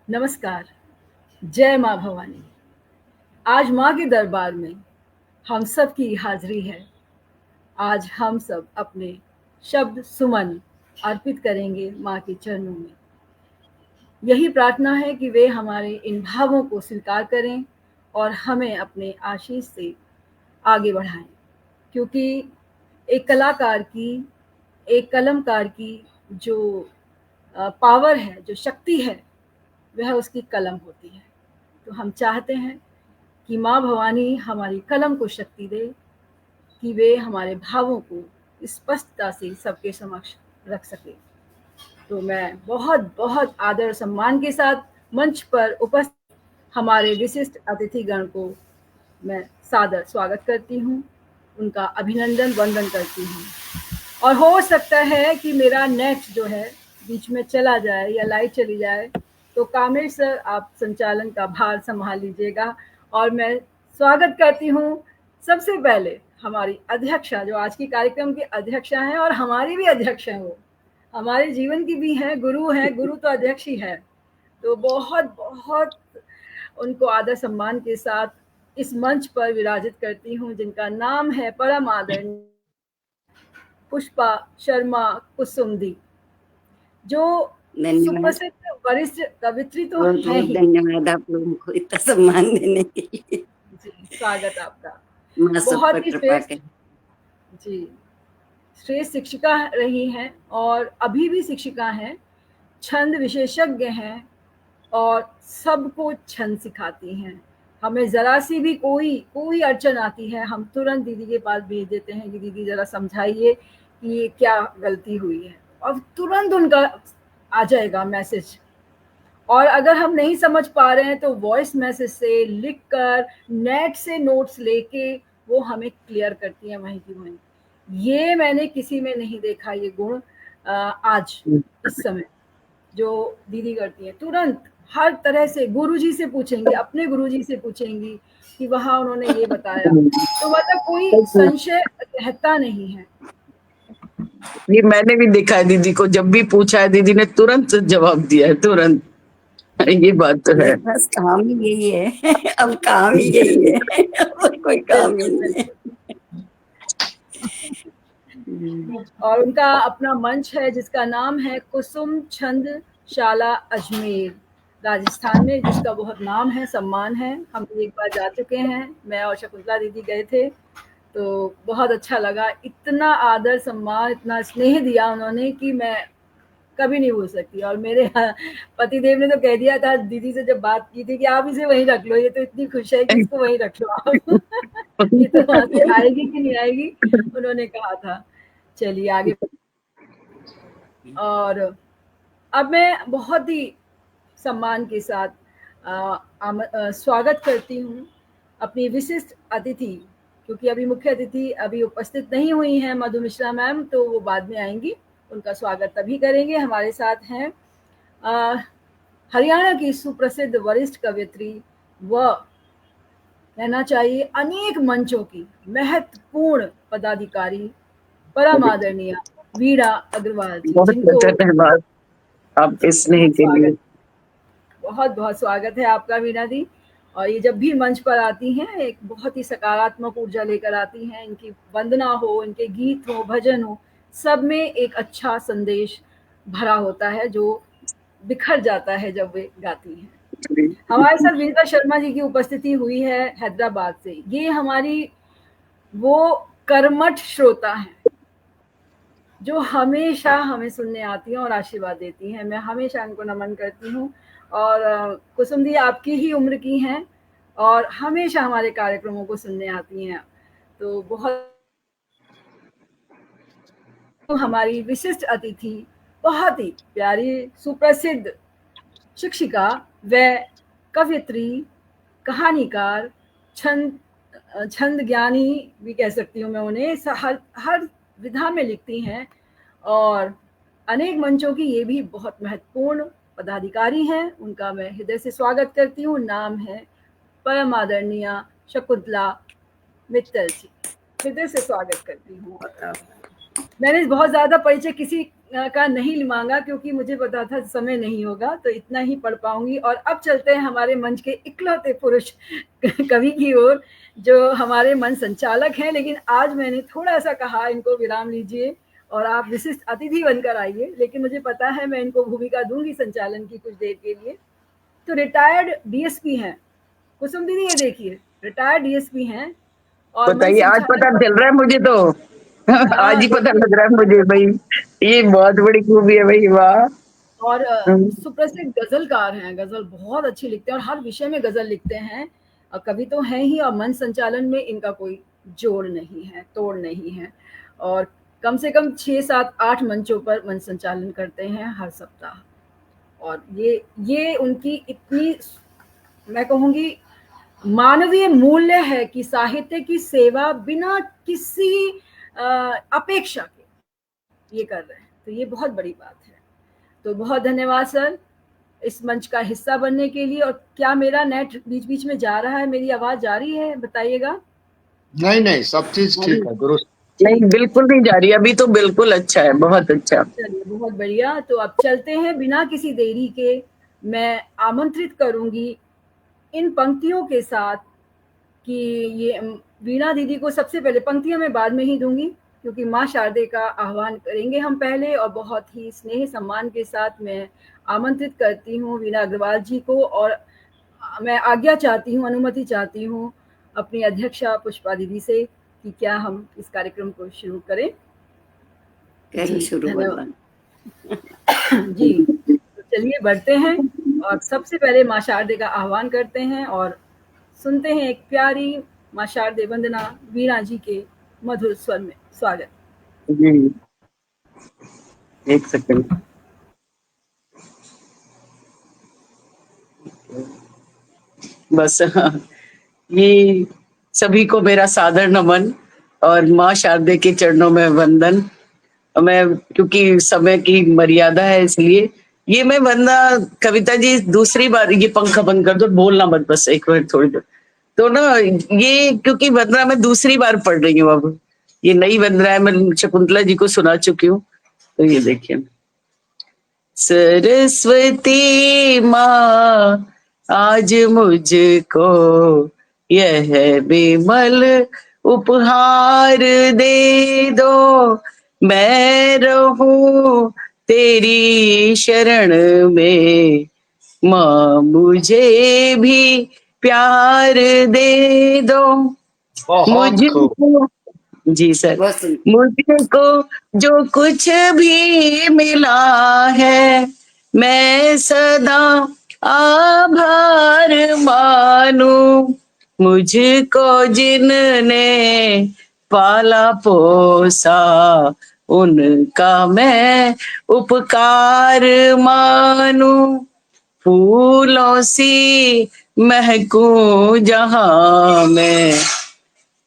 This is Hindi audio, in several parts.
नमस्कार। जय माँ भवानी। आज माँ के दरबार में हम सब की हाजिरी है। आज हम सब अपने शब्द सुमन अर्पित करेंगे माँ के चरणों में। यही प्रार्थना है कि वे हमारे इन भावों को स्वीकार करें और हमें अपने आशीष से आगे बढ़ाएं, क्योंकि एक कलाकार की, एक कलमकार की जो पावर है, जो शक्ति है, वह उसकी कलम होती है। तो हम चाहते हैं कि माँ भवानी हमारी कलम को शक्ति दे, कि वे हमारे भावों को स्पष्टता से सबके समक्ष रख सके। तो मैं बहुत बहुत आदर सम्मान के साथ मंच पर उपस्थित हमारे विशिष्ट अतिथिगण को मैं सादर स्वागत करती हूँ, उनका अभिनंदन वंदन करती हूँ। और हो सकता है कि मेरा नेट जो है बीच में चला जाए या लाइट चली जाए, तो कामेश सर आप संचालन का भार संभाल लीजिएगा। और मैं स्वागत करती हूँ सबसे पहले हमारी अध्यक्षा, जो आज की कार्यक्रम की अध्यक्षा हैं और हमारी भी अध्यक्ष हैं, वो हमारे जीवन की भी हैं, गुरु तो अध्यक्ष ही है। तो बहुत बहुत उनको आदर सम्मान के साथ इस मंच पर विराजित करती हूँ, जिनका नाम है परम आदरणीय पुष्पा शर्मा कुसुमदी, जो धन्यवाद। सुप्रसिद्ध वरिष्ठ कवित्री तो बहुत हैं बहुत ही। धन्यवाद आप लोगों को इतना सम्मान देने के लिए। जी, स्वागत आपका। माँ सब पर बहुत ही कृपा श्रेष्ठ, करें। जी, श्रेष्ठ शिक्षिका रही हैं और अभी भी शिक्षिका हैं, छंद विशेषज्ञ हैं और सबको छंद सिखाती हैं। हमें ज़रा सी भी कोई अड़चन आती है, हम तुरंत दीदी के पास भेज देते हैं कि दीदी ज़रा समझाइए कि ये क्या गलती हुई है, और तुरंत उनका आ जाएगा मैसेज। और अगर हम नहीं समझ पा रहे हैं तो वॉइस मैसेज से लिख कर, नेट से नोट्स लेके वो हमें क्लियर करती हैं वहीं की वहीं। ये मैंने किसी में नहीं देखा ये गुण आज इस समय जो दीदी करती हैं। तुरंत हर तरह से गुरुजी से पूछेंगी, अपने गुरुजी से पूछेंगी कि वहाँ उन्होंने ये बताया, तो मतलब कोई संशय रहता नहीं है। ये मैंने भी देखा है, दीदी को जब भी पूछा है दीदी ने तुरंत जवाब दिया है, तुरंत। ये बात तो है। बस काम ही यही है। अब काम ही यही है। और कोई काम ही बिल्कुल नहीं है। बिल्कुल। और उनका अपना मंच है जिसका नाम है कुसुम छंद शाला अजमेर, राजस्थान में, जिसका बहुत नाम है, सम्मान है। हम एक बार जा चुके हैं, मैं और शकुंतला दीदी गए थे, तो बहुत अच्छा लगा। इतना आदर सम्मान, इतना स्नेह दिया उन्होंने कि मैं कभी नहीं भूल सकती। और मेरे पतिदेव ने तो कह दिया था दीदी से जब बात की थी कि आप इसे वहीं रख लो, ये तो इतनी खुश है कि इसको वहीं रख लो आप। ये तो वहां से आएगी कि नहीं आएगी, उन्होंने कहा था। चलिए आगे। और अब मैं बहुत ही सम्मान के साथ स्वागत करती हूँ अपनी विशिष्ट अतिथि, क्योंकि अभी मुख्य अतिथि अभी उपस्थित नहीं हुई हैं, मधु मिश्रा मैम, तो वो बाद में आएंगी, उनका स्वागत तभी करेंगे। हमारे साथ हैं हरियाणा की सुप्रसिद्ध वरिष्ठ कवियत्री व कहना चाहिए अनेक मंचों की महत्वपूर्ण पदाधिकारी, परम आदरणीय वीणा अग्रवाल जी, बहुत जिनको बहुत धन्यवाद आपके जी स्नेह के लिए। बहुत बहुत स्वागत है आपका वीणा दी। और ये जब भी मंच पर आती हैं, एक बहुत ही सकारात्मक ऊर्जा लेकर आती हैं। इनकी वंदना हो, इनके गीत हो, भजन हो, सब में एक अच्छा संदेश भरा होता है जो बिखर जाता है जब वे गाती हैं। हमारे साथ विनीता शर्मा जी की उपस्थिति हुई है हैदराबाद से। ये हमारी वो कर्मठ श्रोता हैं जो हमेशा हमें सुनने आती हैं और आशीर्वाद देती हैं। मैं हमेशा इनको नमन करती हूँ। और कुसुम दी आपकी ही उम्र की हैं और हमेशा हमारे कार्यक्रमों को सुनने आती हैं। तो बहुत हमारी विशिष्ट अतिथि, बहुत ही प्यारी सुप्रसिद्ध शिक्षिका व कवियत्री, कहानीकार, छंद छंद ज्ञानी भी कह सकती हूँ मैं उन्हें। हर विधा में लिखती हैं और अनेक मंचों की ये भी बहुत महत्वपूर्ण पदाधिकारी हैं। उनका मैं हृदय से स्वागत करती हूँ। नाम है परम आदरणीय शकुंतला मित्तल जी। हृदय से स्वागत करती हूँ। मैंने बहुत ज़्यादा परिचय किसी का नहीं मांगा क्योंकि मुझे पता था समय नहीं होगा, तो इतना ही पढ़ पाऊंगी। और अब चलते हैं हमारे मंच के इकलौते पुरुष कवि की ओर, जो हमारे मन संचालक हैं। लेकिन आज मैंने थोड़ा सा कहा इनको विराम लीजिए और आप विशिष्ट अतिथि बनकर आइए, लेकिन मुझे पता है मैं इनको भूमिका दूंगी संचालन की कुछ देर के लिए। तो रिटायर्ड डीएसपी हैं कुसुम दीदी, ये देखिए रिटायर्ड डीएसपी हैं और मन बताइए, आज पता संचालक। चल रहा है मुझे तो। आज हाँ ही पता देखिए, लग रहा है मुझे भाई। ये बहुत बड़ी खूबी है भाई, वाह। और हम्म, सुप्रसिद्ध गजलकार हैं, गजल बहुत अच्छी लिखते हैं और हर विषय में गजल लिखते हैं। कवि तो हैं ही, और मन संचालन में इनका कोई जोड़ नहीं है, तोड़ नहीं है। और कम से कम 6 7 8 मंचों पर मन संचालन करते हैं हर सप्ताह। और ये उनकी इतनी, मैं कहूँगी, मानवीय मूल्य है कि साहित्य की सेवा बिना किसी अपेक्षा के ये कर रहे हैं, तो ये बहुत बड़ी बात है। तो बहुत धन्यवाद सर इस मंच का हिस्सा बनने के लिए। और क्या मेरा नेट बीच बीच में जा रहा है, मेरी आवाज जा रही है, बताइएगा। नहीं नहीं, सब चीज ठीक है, दुरुस्त। नहीं ठीक है, बिल्कुल नहीं जा रही, अभी तो बिल्कुल अच्छा है, बहुत अच्छा। चलिए बहुत बढ़िया। तो अब चलते हैं बिना किसी देरी के। मैं आमंत्रित करूंगी इन पंक्तियों के साथ कि ये वीणा दीदी को सबसे पहले पंक्तियां मैं बाद में ही दूंगी, क्योंकि माँ शारदे का आह्वान करेंगे हम पहले। और बहुत ही स्नेह सम्मान के साथ मैं आमंत्रित करती हूँ वीणा अग्रवाल जी को। और मैं आज्ञा चाहती हूँ, अनुमति चाहती हूँ अपनी अध्यक्षा पुष्पा दीदी से कि क्या हम इस कार्यक्रम को शुरू करें। करो जी शुरू धन्यवाद भगवान। जी। तो चलिए बढ़ते हैं और सबसे पहले माँ शारदे का आह्वान करते हैं और सुनते हैं एक प्यारी माँ शारदे वंदना वीणा जी के मधुर स्वर में। स्वागत। जी, एक सेकंड। बस हाँ, ये सभी को मेरा सादर नमन और माँ शारदे के चरणों में वंदन। मैं, क्योंकि समय की मर्यादा है इसलिए ये मैं वंदना। कविता जी दूसरी बार ये पंखा बंद कर दो, बोलना मत बस एक मिनट थोड़ी देर। तो ना ये क्योंकि वंदना मैं दूसरी बार पढ़ रही हूँ अब, ये नई वंदना है, मैं शकुंतला जी को सुना चुकी हूँ। तो ये देखिए, सरस्वती माँ आज मुझको यह विमल उपहार दे दो, मैं रहूं तेरी शरण में, माँ मुझे भी प्यार दे दो। बहुत खूब। मुझको, जी सर, बहुत सुंदर। मुझको जो कुछ भी मिला है मैं सदा आभार मानू, मुझको जिनने पाला पोसा उनका मैं उपकार मानू, फूलों सी महकूं जहां मैं,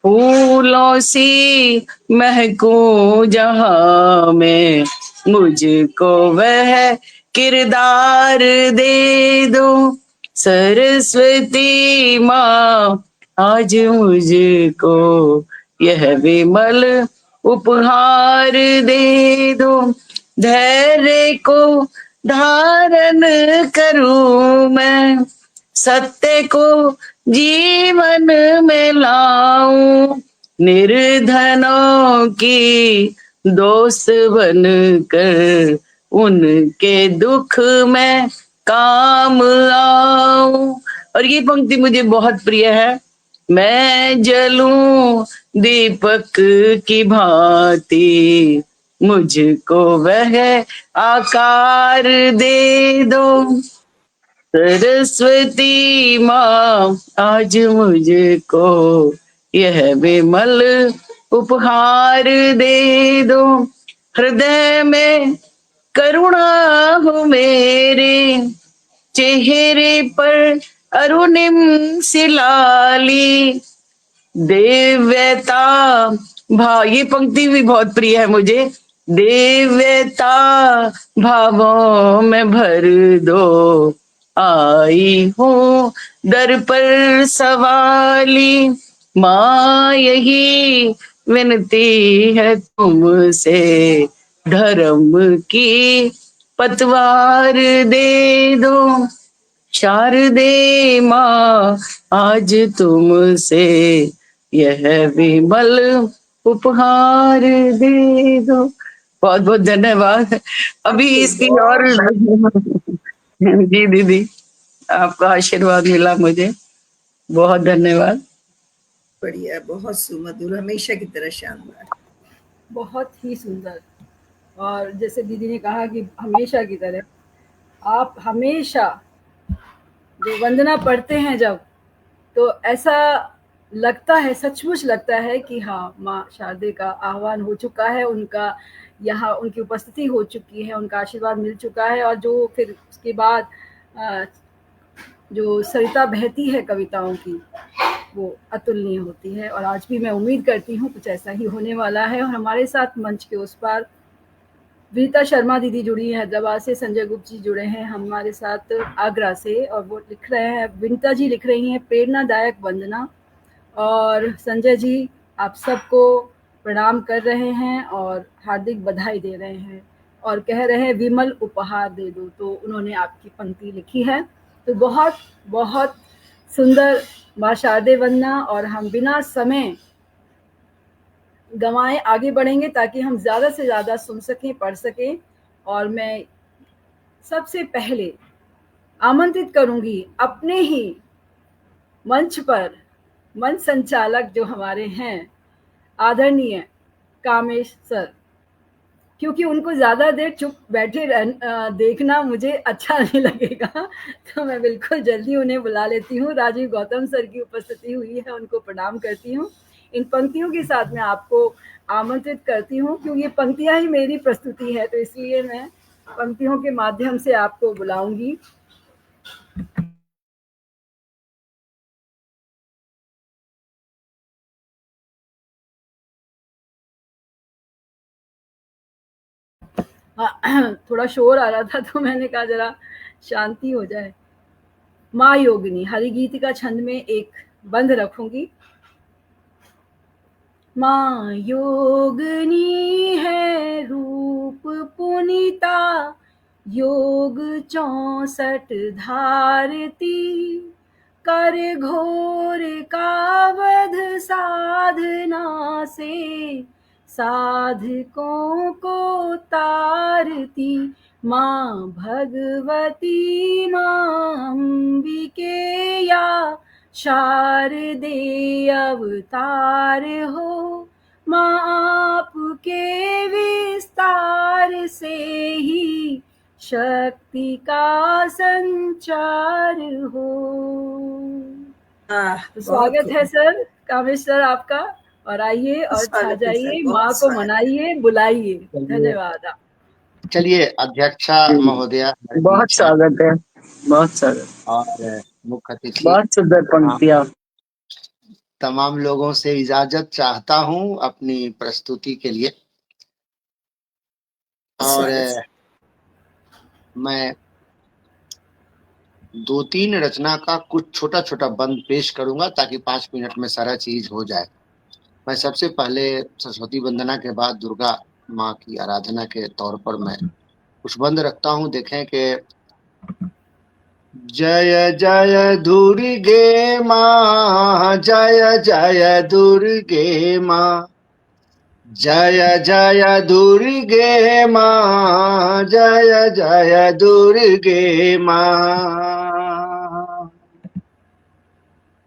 फूलों सी महकूं जहां में, मुझको वह किरदार दे दो, सरस्वती माँ आज मुझको यह विमल उपहार दे दो, धैर्य को धारण करूं मैं, सत्य को जीवन में लाऊं, निर्धनों की दोस्त बनकर उनके दुख में काम आऊं। और ये पंक्ति मुझे बहुत प्रिय है, मैं जलूं दीपक की भांति, मुझको वह आकार दे दो, सरस्वती माँ आज मुझको यह विमल उपहार दे दो, हृदय में करुणा हो मेरे, चेहरे पर अरुणिम सी लाली, दिव्यता भाव, ये पंक्ति भी बहुत प्रिय है मुझे, दिव्यता भावों में भर दो, आई हूँ दर पर सवाली, माँ यही विनती है तुमसे, धर्म की पतवार दे दो शारदे माँ, आज तुमसे यह विमल उपहार दे दो। बहुत बहुत धन्यवाद। अभी इसकी और जी दीदी, आपका आशीर्वाद मिला मुझे, बहुत धन्यवाद। बढ़िया, बहुत सुमधुर, हमेशा की तरह शानदार। बहुत ही सुंदर। और जैसे दीदी ने कहा कि हमेशा की तरह, आप हमेशा जो वंदना पढ़ते हैं जब, तो ऐसा लगता है, सचमुच लगता है कि हाँ, माँ शारदे का आह्वान हो चुका है, उनका यहाँ उनकी उपस्थिति हो चुकी है, उनका आशीर्वाद मिल चुका है। और जो फिर उसके बाद जो सरिता बहती है कविताओं की, वो अतुलनीय होती है। और आज भी मैं उम्मीद करती हूँ कुछ ऐसा ही होने वाला है। और हमारे साथ मंच के उस पार वीता शर्मा दीदी जुड़ी हैं हैदराबाद से, संजय गुप्त जी जुड़े हैं हमारे साथ आगरा से, और वो लिख रहे हैं, विनीता जी लिख रही हैं प्रेरणादायक वंदना। और संजय जी आप सबको प्रणाम कर रहे हैं और हार्दिक बधाई दे रहे हैं, और कह रहे हैं विमल उपहार दे दो। तो उन्होंने आपकी पंक्ति लिखी है। तो बहुत बहुत सुंदर माँ शारदे वंदना। और हम बिना समय गंवाएं आगे बढ़ेंगे ताकि हम ज़्यादा से ज़्यादा सुन सकें, पढ़ सकें। और मैं सबसे पहले आमंत्रित करूंगी अपने ही मंच पर मंच संचालक जो हमारे हैं, आदरणीय कामेश सर, क्योंकि उनको ज़्यादा देर चुप बैठे देखना मुझे अच्छा नहीं लगेगा, तो मैं बिल्कुल जल्दी उन्हें बुला लेती हूँ। राजीव गौतम सर की उपस्थिति हुई है, उनको प्रणाम करती हूँ। इन पंक्तियों के साथ मैं आपको आमंत्रित करती हूँ, क्योंकि ये पंक्तियाँ ही मेरी प्रस्तुति है, तो इसलिए मैं पंक्तियों के माध्यम से आपको बुलाऊंगी। थोड़ा शोर आ रहा था तो मैंने कहा जरा शांति हो जाए। माँ योगिनी हरिगीत का छंद में एक बंद रखूंगी। माँ योगिनी है रूप पुनीता, योग 64 धारती, कर घोर का वध साधना से, साधकों को तारती। माँ भगवती माँ अंबिके या शारदे अवतार हो, माँ आपके विस्तार से ही शक्ति का संचार हो। तो स्वागत है सर, कामेश सर आपका, और आइए और छा जाइए, माँ को मनाइए, बुलाइए। धन्यवाद। चलिए अध्यक्षा महोदया, बहुत स्वागत है, बहुत स्वागत। और मुख्य अतिथि, बहुत सुंदर पंक्तियां। तमाम लोगों से इजाजत चाहता हूँ अपनी प्रस्तुति के लिए। और मैं 2-3 रचना का कुछ छोटा छोटा बंद पेश करूंगा ताकि 5 मिनट में सारा चीज हो जाए। मैं सबसे पहले सरस्वती वंदना के बाद दुर्गा माँ की आराधना के तौर पर मैं कुछ बंद रखता हूँ। देखें कि जय जय दुर्गे माँ, जय जय दुर्गे माँ, जय जय दुर्गे माँ, जय जय दुर्गे माँ।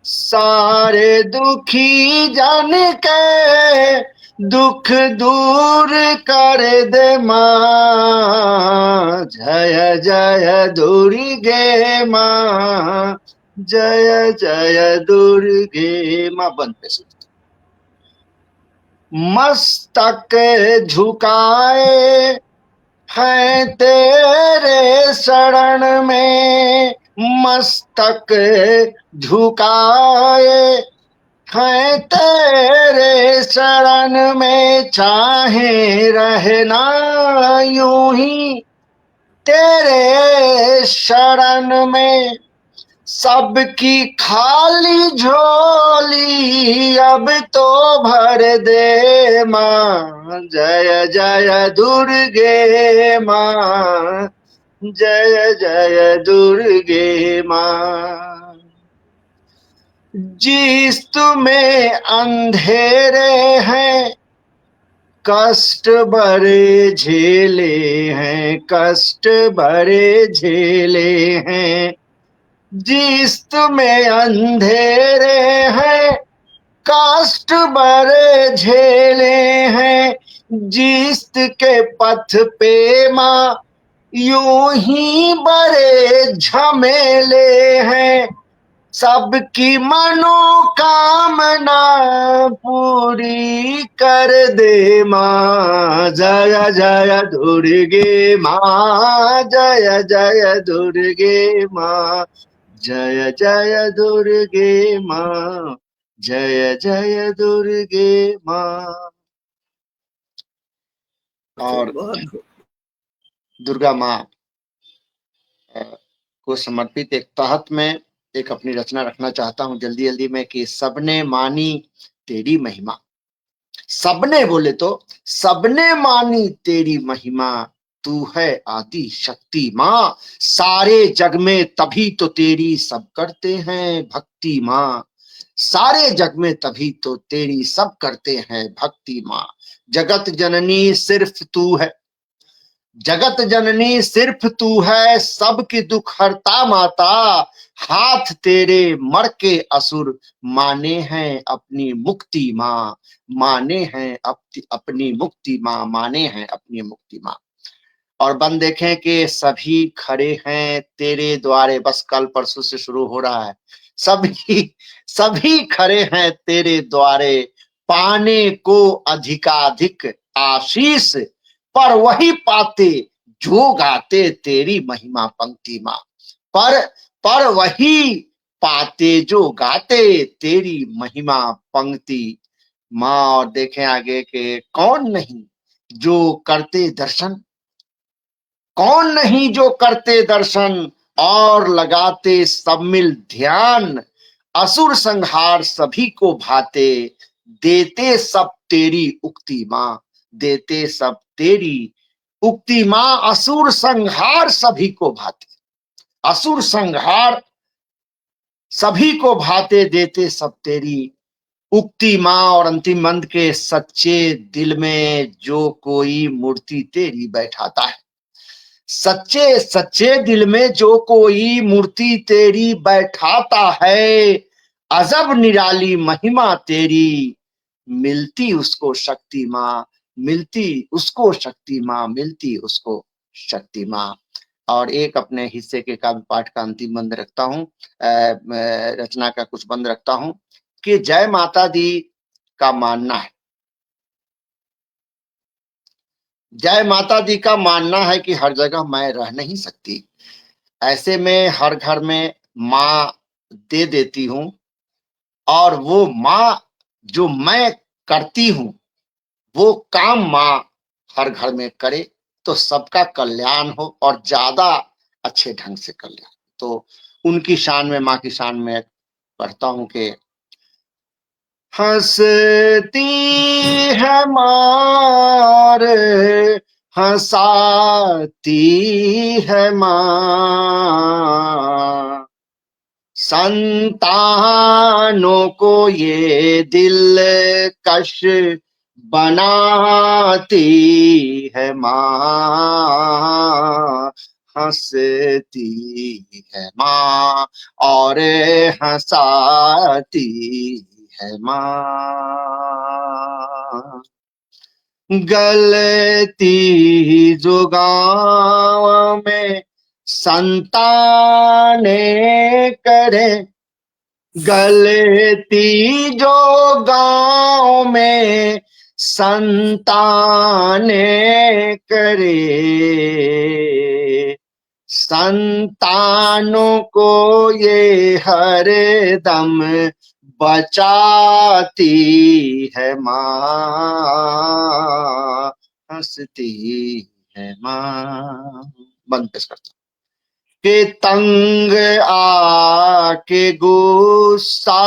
सारे दुखी जन के दुख दूर कर दे माँ, जय जय दुर्गे माँ, जय जय दुर्गे माँ। बंद पे सुन। मस्तक झुकाए हैं तेरे शरण में, मस्तक झुकाए हैं तेरे शरण में, चाहे रहना यूं ही तेरे शरण में, सबकी खाली झोली अब तो भर दे माँ, जय जय दुर्गे माँ, जय जय दुर्गे माँ। जिस तुम्हें अंधेरे हैं, कष्ट बड़े झेले हैं, कष्ट बड़े झेले हैं। जिस तुम्हें अंधेरे हैं, कष्ट बड़े झेले हैं। जिस के पथ पे माँ यूं ही बड़े झमेले हैं। सबकी मनोकामना पूरी कर दे माँ, जय जय दुर्गे माँ, जय जय दुर्गे माँ, जय जय दुर्गे माँ, जय जय दुर्गे माँ। और दुर्गा माँ को समर्पित एक तहत में एक अपनी रचना रखना चाहता हूं जल्दी जल्दी में कि सबने मानी तेरी महिमा। सबने बोले तो सबने मानी तेरी महिमा, तू है आदि शक्ति माँ। सारे जग में तभी तो तेरी सब करते हैं भक्ति माँ। सारे जग में तभी तो तेरी सब करते हैं भक्ति माँ। जगत जननी सिर्फ तू है, जगत जननी सिर्फ तू है, सबकी दुख हरता माता। हाथ तेरे मर के असुर माने हैं अपनी मुक्ति माँ, माने हैं अपनी मुक्ति माँ, माने हैं अपनी मुक्ति माँ। और बन देखें कि सभी खड़े हैं तेरे द्वारे, बस कल परसों से शुरू हो रहा है। सभी सभी खड़े हैं तेरे द्वारे, पाने को अधिकाधिक आशीष, पर वही पाते जो गाते तेरी महिमा पंक्ति माँ। पर वही पाते जो गाते तेरी महिमा पंक्ति माँ। और देखें आगे के कौन नहीं जो करते दर्शन, कौन नहीं जो करते दर्शन और लगाते सब मिल ध्यान। असुर संहार सभी को भाते, देते सब तेरी उक्ति माँ, देते सब तेरी उक्ति माँ। असुर संहार सभी को भाते, असुर संहार सभी को भाते, देते सब तेरी उक्ति माँ। और अंतिम मंद के सच्चे दिल में जो कोई मूर्ति तेरी बैठाता है, सच्चे सच्चे दिल में जो कोई मूर्ति तेरी बैठाता है, अजब निराली महिमा तेरी, मिलती उसको शक्ति माँ, मिलती उसको शक्ति माँ, मिलती उसको शक्ति माँ। और एक अपने हिस्से के काव्य पाठ का अंतिम बंद रखता हूँ, रचना का कुछ बंद रखता हूँ कि जय माता दी का मानना है, जय माता दी का मानना है कि हर जगह मैं रह नहीं सकती। ऐसे में हर घर में माँ दे देती हूँ, और वो माँ जो मैं करती हूँ वो काम माँ हर घर में करे तो सबका कल्याण हो और ज्यादा अच्छे ढंग से कल्याण। तो उनकी शान में, माँ की शान में पढ़ता हूँ कि हंसती है मार, हंसाती है माँ, संतानों को ये दिल कश बनाती है माँ। हंसती है माँ और हंसाती है माँ। गलती जो गाँव में संताने करे, गलती जो गाँव में संताने करे, संतानों को ये हर दम बचाती है माँ, हंसती है माँ। बंद पेश करता हूं। के तंग आके गुस्सा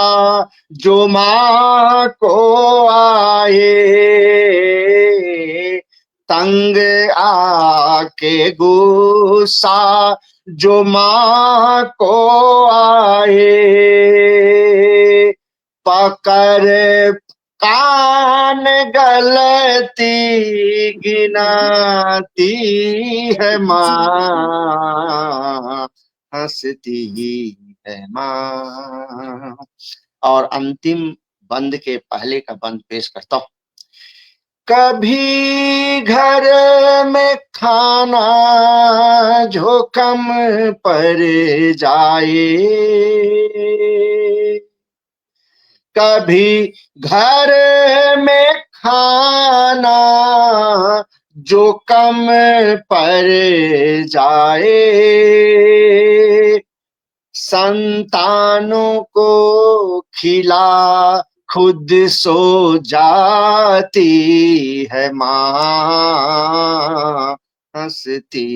जो माँ को आए, तंग आके गुस्सा जो माँ को आए, पकड़ कान गलती गिनाती है माँ, हंसती है माँ। और अंतिम बंद के पहले का बंद पेश करता हूं। कभी घर में खाना जोखम पर जाए, कभी घर में खाना जो कम पर जाए, संतानों को खिला खुद सो जाती है माँ, हंसती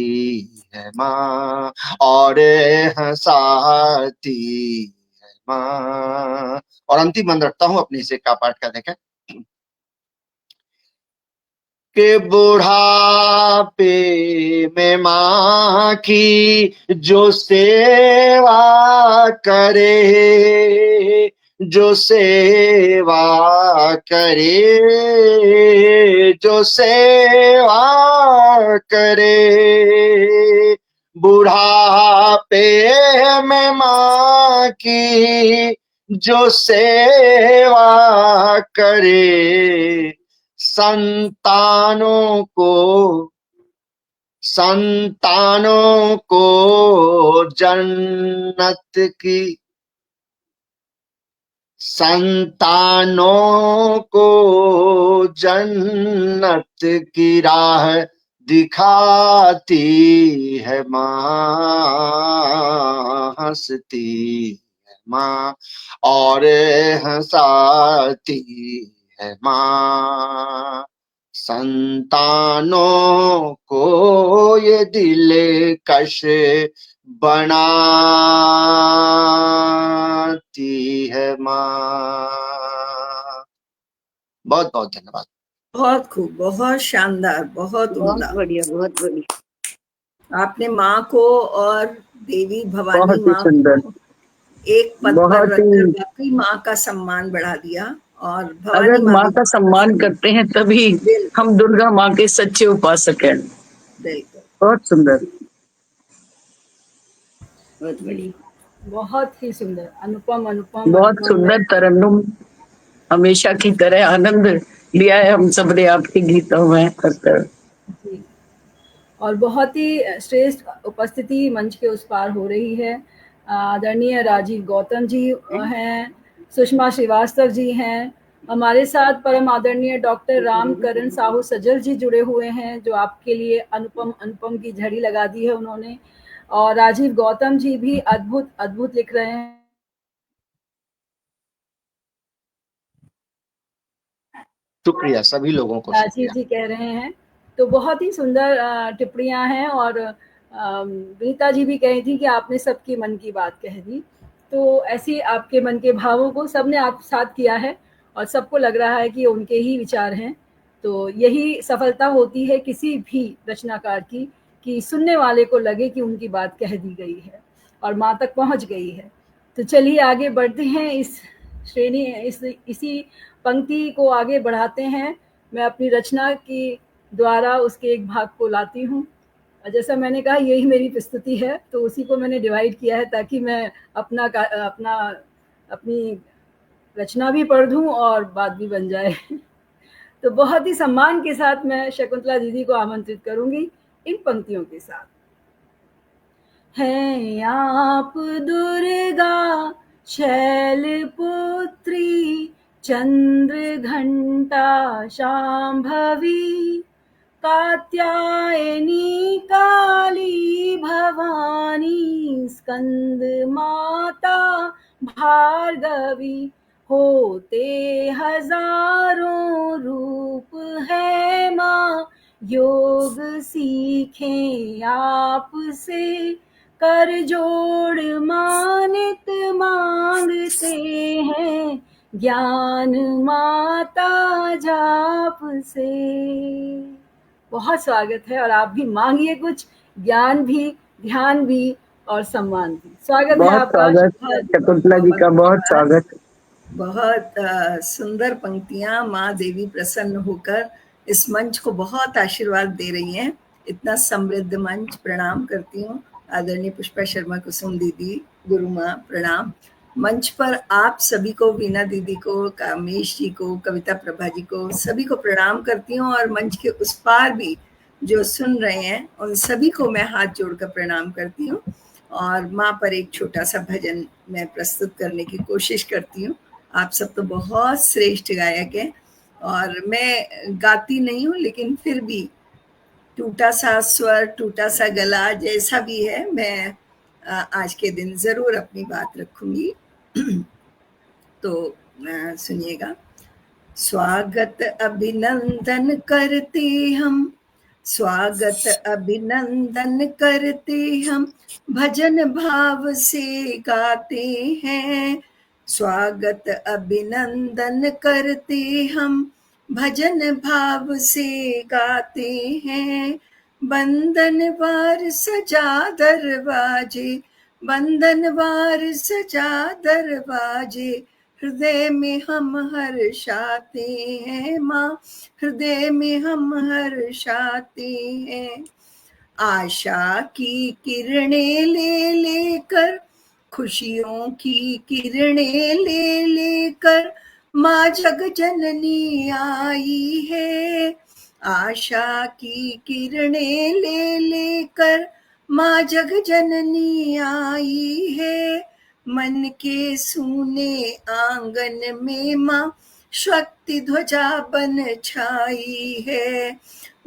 है माँ और हंसाती है माँ। और अंतिम मंत्र रखता हूं अपने हिस्से का पाठ कर देखें कि बुढ़ापे में माँ की जो सेवा करे, जो सेवा करे, जो सेवा करे, बुढ़ापे में माँ की जो सेवा करे, संतानों को जन्नत की, संतानों को जन्नत की राह दिखाती है माँ, हंसती है माँ और हंसाती है माँ। संतानों को ये दिल कश बनाती है माँ। बहुत बहुत धन्यवाद। बहुत खूब, बहुत शानदार, बहुत उम्दा। बहुत बढ़िया, बहुत बढ़िया। आपने माँ को और देवी भवानी बहुत ही माँ सुंदर, को एक पद पर बहुत रखकर ही। वाकई माँ का सम्मान बढ़ा दिया। और भवानी अगर माँ माँ भी का सम्मान करते हैं तभी बिल्कुल हम दुर्गा माँ के सच्चे उपासक हैं। बिल्कुल, बहुत सुंदर, बहुत बढ़िया। बहुत ही सुंदर, अनुपम अनुपम बहुत अनुपम। सुंदर तरन्नुम, हमेशा की तरह आनंद लिया है हम सब ने आपके गीतों में करकर। जी, और बहुत ही श्रेष्ठ उपस्थिति मंच के उस पार हो रही है। आदरणीय राजीव गौतम जी हैं, सुषमा श्रीवास्तव जी हैं, हमारे साथ परम आदरणीय डॉक्टर रामकरण साहू सज्जल जी जुड़े हुए हैं, जो आपके लिए अनुपम अनुपम की झड़ी लगा दी है उन्होंने। और राजीव गौतम जी भी अद्भुत अद्भुत लिख रहे हैं। शुक्रिया सभी लोगों को, राजीव शुक्रिया। जी कह रहे हैं, तो बहुत ही सुंदर टिप्पणियां हैं। और रीता जी भी कही थी कि आपने सबकी मन की बात कह दी, तो ऐसी आपके मन के भावों को सबने आप साथ किया है और सबको लग रहा है कि उनके ही विचार हैं। तो यही सफलता होती है किसी भी रचनाकार की, कि सुनने वाले को लगे कि उनकी बात कह दी गई है और माँ तक पहुँच गई है। तो चलिए आगे बढ़ते हैं, इस श्रेणी इसी पंक्ति को आगे बढ़ाते हैं। मैं अपनी रचना की द्वारा उसके एक भाग को लाती हूँ। जैसा मैंने कहा, यही मेरी प्रस्तुति है, तो उसी को मैंने डिवाइड किया है ताकि मैं अपनी रचना भी पढ़ दूँ और बात भी बन जाए। तो बहुत ही सम्मान के साथ मैं शकुंतला दीदी को आमंत्रित करूंगी इन पंक्तियों के साथ। हैं आप दुर्गा शैलपुत्री, चंद्र घंटा शांभवी, कात्यायनी काली भवानी, स्कंद माता भार्गवी, होते हजारों रूप है माँ, योग सीखें आपसे कर जोड़ मानित मांगते हैं, ज्ञान माता जाप से। बहुत स्वागत है, और आप भी मांगिए कुछ, ज्ञान भी, ध्यान भी और सम्मान भी। स्वागत है बहुत आपका। स्वागत शकुंतला जी का, बहुत स्वागत। बहुत सुंदर पंक्तियां। माँ देवी प्रसन्न होकर इस मंच को बहुत आशीर्वाद दे रही हैं। इतना समृद्ध मंच। प्रणाम करती हूँ आदरणीय पुष्पा शर्मा कुसुम दीदी, गुरु माँ प्रणाम। मंच पर आप सभी को, वीना दीदी को, कामेश जी को, कविता प्रभा जी को, सभी को प्रणाम करती हूँ। और मंच के उस पार भी जो सुन रहे हैं उन सभी को मैं हाथ जोड़कर प्रणाम करती हूँ। और माँ पर एक छोटा सा भजन मैं प्रस्तुत करने की कोशिश करती हूँ। आप सब तो बहुत श्रेष्ठ गायक हैं, और मैं गाती नहीं हूँ, लेकिन फिर भी टूटा सा स्वर, टूटा सा गला, जैसा भी है, मैं आज के दिन जरूर अपनी बात रखूंगी। तो सुनिएगा। स्वागत अभिनंदन करते हम, स्वागत अभिनंदन करते हम, भजन भाव से गाते हैं। स्वागत अभिनंदन करते हम, भजन भाव से गाते हैं। बंधनवार सजा दरवाजे, बंधनवार सजा दरवाजे, हृदय में हम हर्षाते हैं माँ, हृदय में हम हर्षाते हैं। आशा की किरणें ले लेकर, खुशियों की किरणें ले लेकर, माँ जग जननी आई है। आशा की किरणें ले लेकर, माँ जग जननी आई है। मन के सूने आंगन में माँ शक्ति ध्वजा बन छाई है।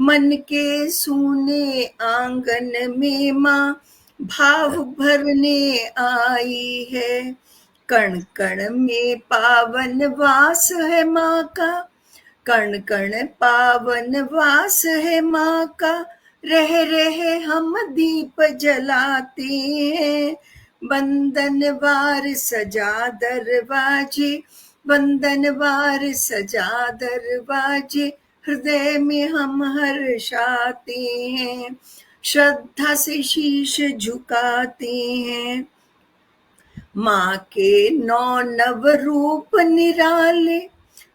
मन के सूने आंगन में माँ भाव भरने आई है। कण कण में पावन वास है माँ का, कण कण पावन वास है माँ का, रह रहे हम दीप जलाते हैं। बंधनवार सजा दरवाजे, बंधनवार सजा दरवाजे, हृदय में हम हर्षाते हैं। श्रद्धा से शीश झुकाते हैं। माँ के 9 नव रूप निराले,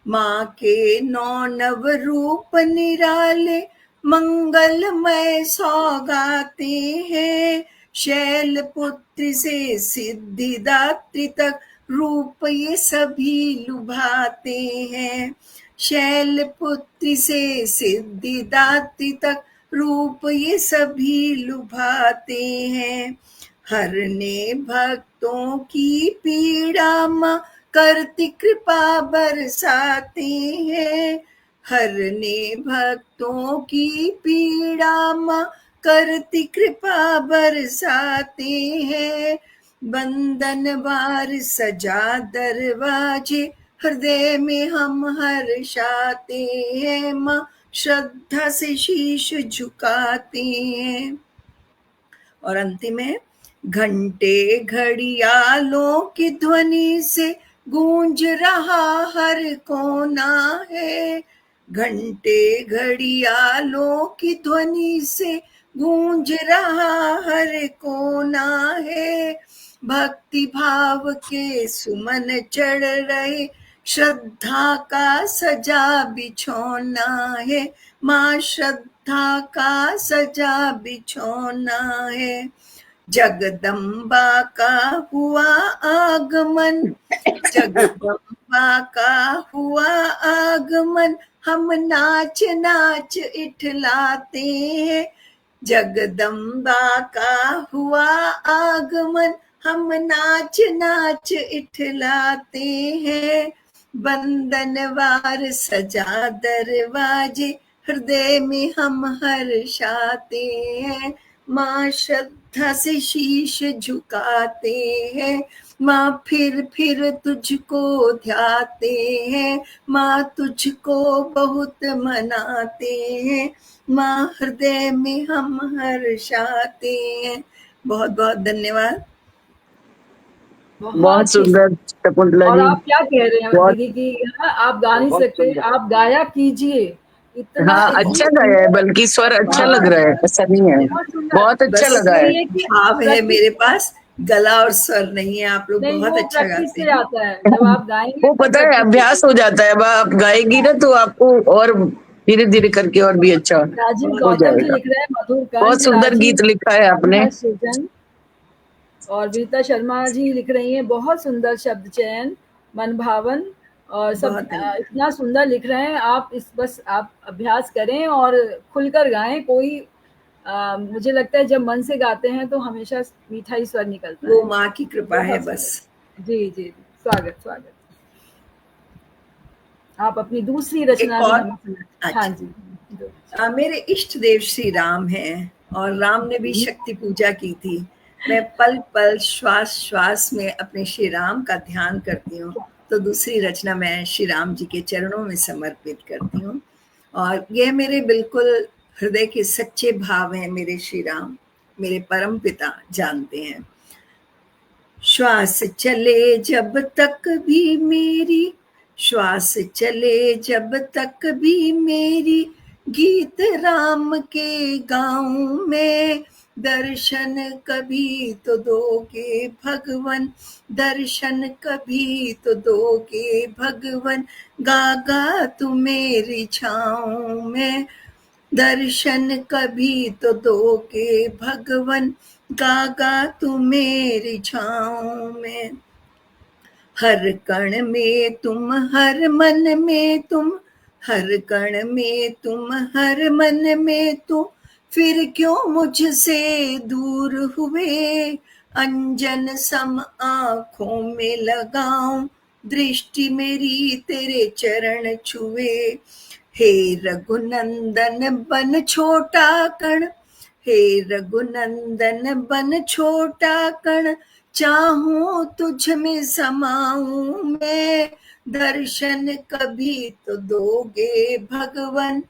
माँ के 9 नव रूप निराले, मंगलमय सौगाते हैं। शैल पुत्र से सिद्धिदात्री तक रूप ये सभी लुभाते हैं। शैल पुत्री से सिद्धिदात्री तक रूप ये सभी लुभाते हैं। हरने भक्तों की पीड़ा माँ करती कृपा बरसाते हैं। हरने भक्तों की पीड़ा माँ करती कृपा बरसाते हैं। बंधनवार सजा दरवाजे, हृदय में हम हर्षाते हैं माँ, श्रद्धा से शीश झुकाते हैं। और अंतिम है, घंटे घड़ियालों की ध्वनि से गूंज रहा हर कोना है। घंटे घड़ियालों की ध्वनि से गूंज रहा हर कोना है। भक्ति भाव के सुमन चढ़ रहे, श्रद्धा का सजा बिछौना है माँ, श्रद्धा का सजा बिछौना है। जगदम्बा का हुआ आगमन, जगदम्बा का हुआ आगमन, हम नाच नाच इठलाते हैं। जगदम्बा का हुआ आगमन, हम नाच नाच इठलाते हैं। बंधनवार सजा दरवाजे, हृदय में हम हर्षाते हैं माँ, श्रद्धा से शीश झुकाते हैं माँ, फिर तुझको ध्याते हैं माँ, तुझको बहुत मनाते हैं माँ, हृदय में हम हर्षाते हैं। बहुत बहुत धन्यवाद। बहुत अच्छी सुंदर शकुंतला और जी, आप क्या कह रहे हैं बहुत दीदी कि हाँ, आप गा नहीं बहुत सकते, सुंदर। आप गाया कीजिए। इतना हाँ, इतनी अच्छा गाया है, सुंदर, बल्कि स्वर अच्छा हाँ, लग रहा है, ऐसा नहीं है, बहुत सुंदर। बहुत अच्छा बस लगा है। ये कि भाव है प्रैक्टिस, मेरे पास, गला और स्वर नहीं है। आप लोग नहीं बहुत वो अच्छा प्रैक्टिस गाते से हैं। आता है, जब आप गाएंगे वो तो पता है, प्रैक्टिस अभ्यास होगी। हो जाता है, अब आप गाएगी ना तो आपको और धीरे धीरे करके और भी अच्छा राजीव बहुत हो गौतम जी जाएगा। लिख रहे हैं मधुर बहुत कंठ, सुंदर राजीव गीत लिखा है आपने। है सृजन, और वीता शर्मा जी लिख रही हैं बहुत सुंदर शब्द चयन, मन भावन, और सब बहुत धन्यवाद। इतना सुंदर लिख रहे हैं आप। इस बस आप अभ्यास करें और खुलकर गाएं। कोई मुझे लगता है जब मन से गाते हैं तो हमेशा मीठा ही स्वर निकलता वो है। माँ की कृपा है बहुत बस। सुंदर। जी जी, स्वागत स्वागत। आप अपनी दूसरी रचना एक भी और, हमें सुनाएं। हाँ अच्छा, जी, मेरे इष्ट देव श्री राम हैं और राम ने भी शक्ति पूजा की थी। मैं पल पल श्वास श्वास में अपने श्री राम का ध्यान करती हूँ, तो दूसरी रचना मैं श्री राम जी के चरणों में समर्पित करती हूँ। और यह मेरे बिल्कुल हृदय के सच्चे भाव हैं। मेरे श्री राम मेरे परम पिता जानते हैं। श्वास चले जब तक भी मेरी, श्वास चले जब तक भी मेरी, गीत राम के गाऊं मैं। दर्शन कभी तो दोगे भगवन, दर्शन कभी तो दोगे भगवन, गागा तू मेरी छाऊं मैं। दर्शन कभी तो दोगे भगवन, गागा तू मेरी छाऊं में। हर कण में तुम, हर मन में तुम, हर कण में तुम, हर मन में तुम, फिर क्यों मुझसे दूर हुए। अंजन सम आंखों में लगाऊं, दृष्टि मेरी तेरे चरण छुए। हे रघुनंदन बन छोटा कण, हे रघुनंदन बन छोटा कण, चाहूं तुझ में समाऊं मैं। दर्शन कभी तो दोगे भगवन,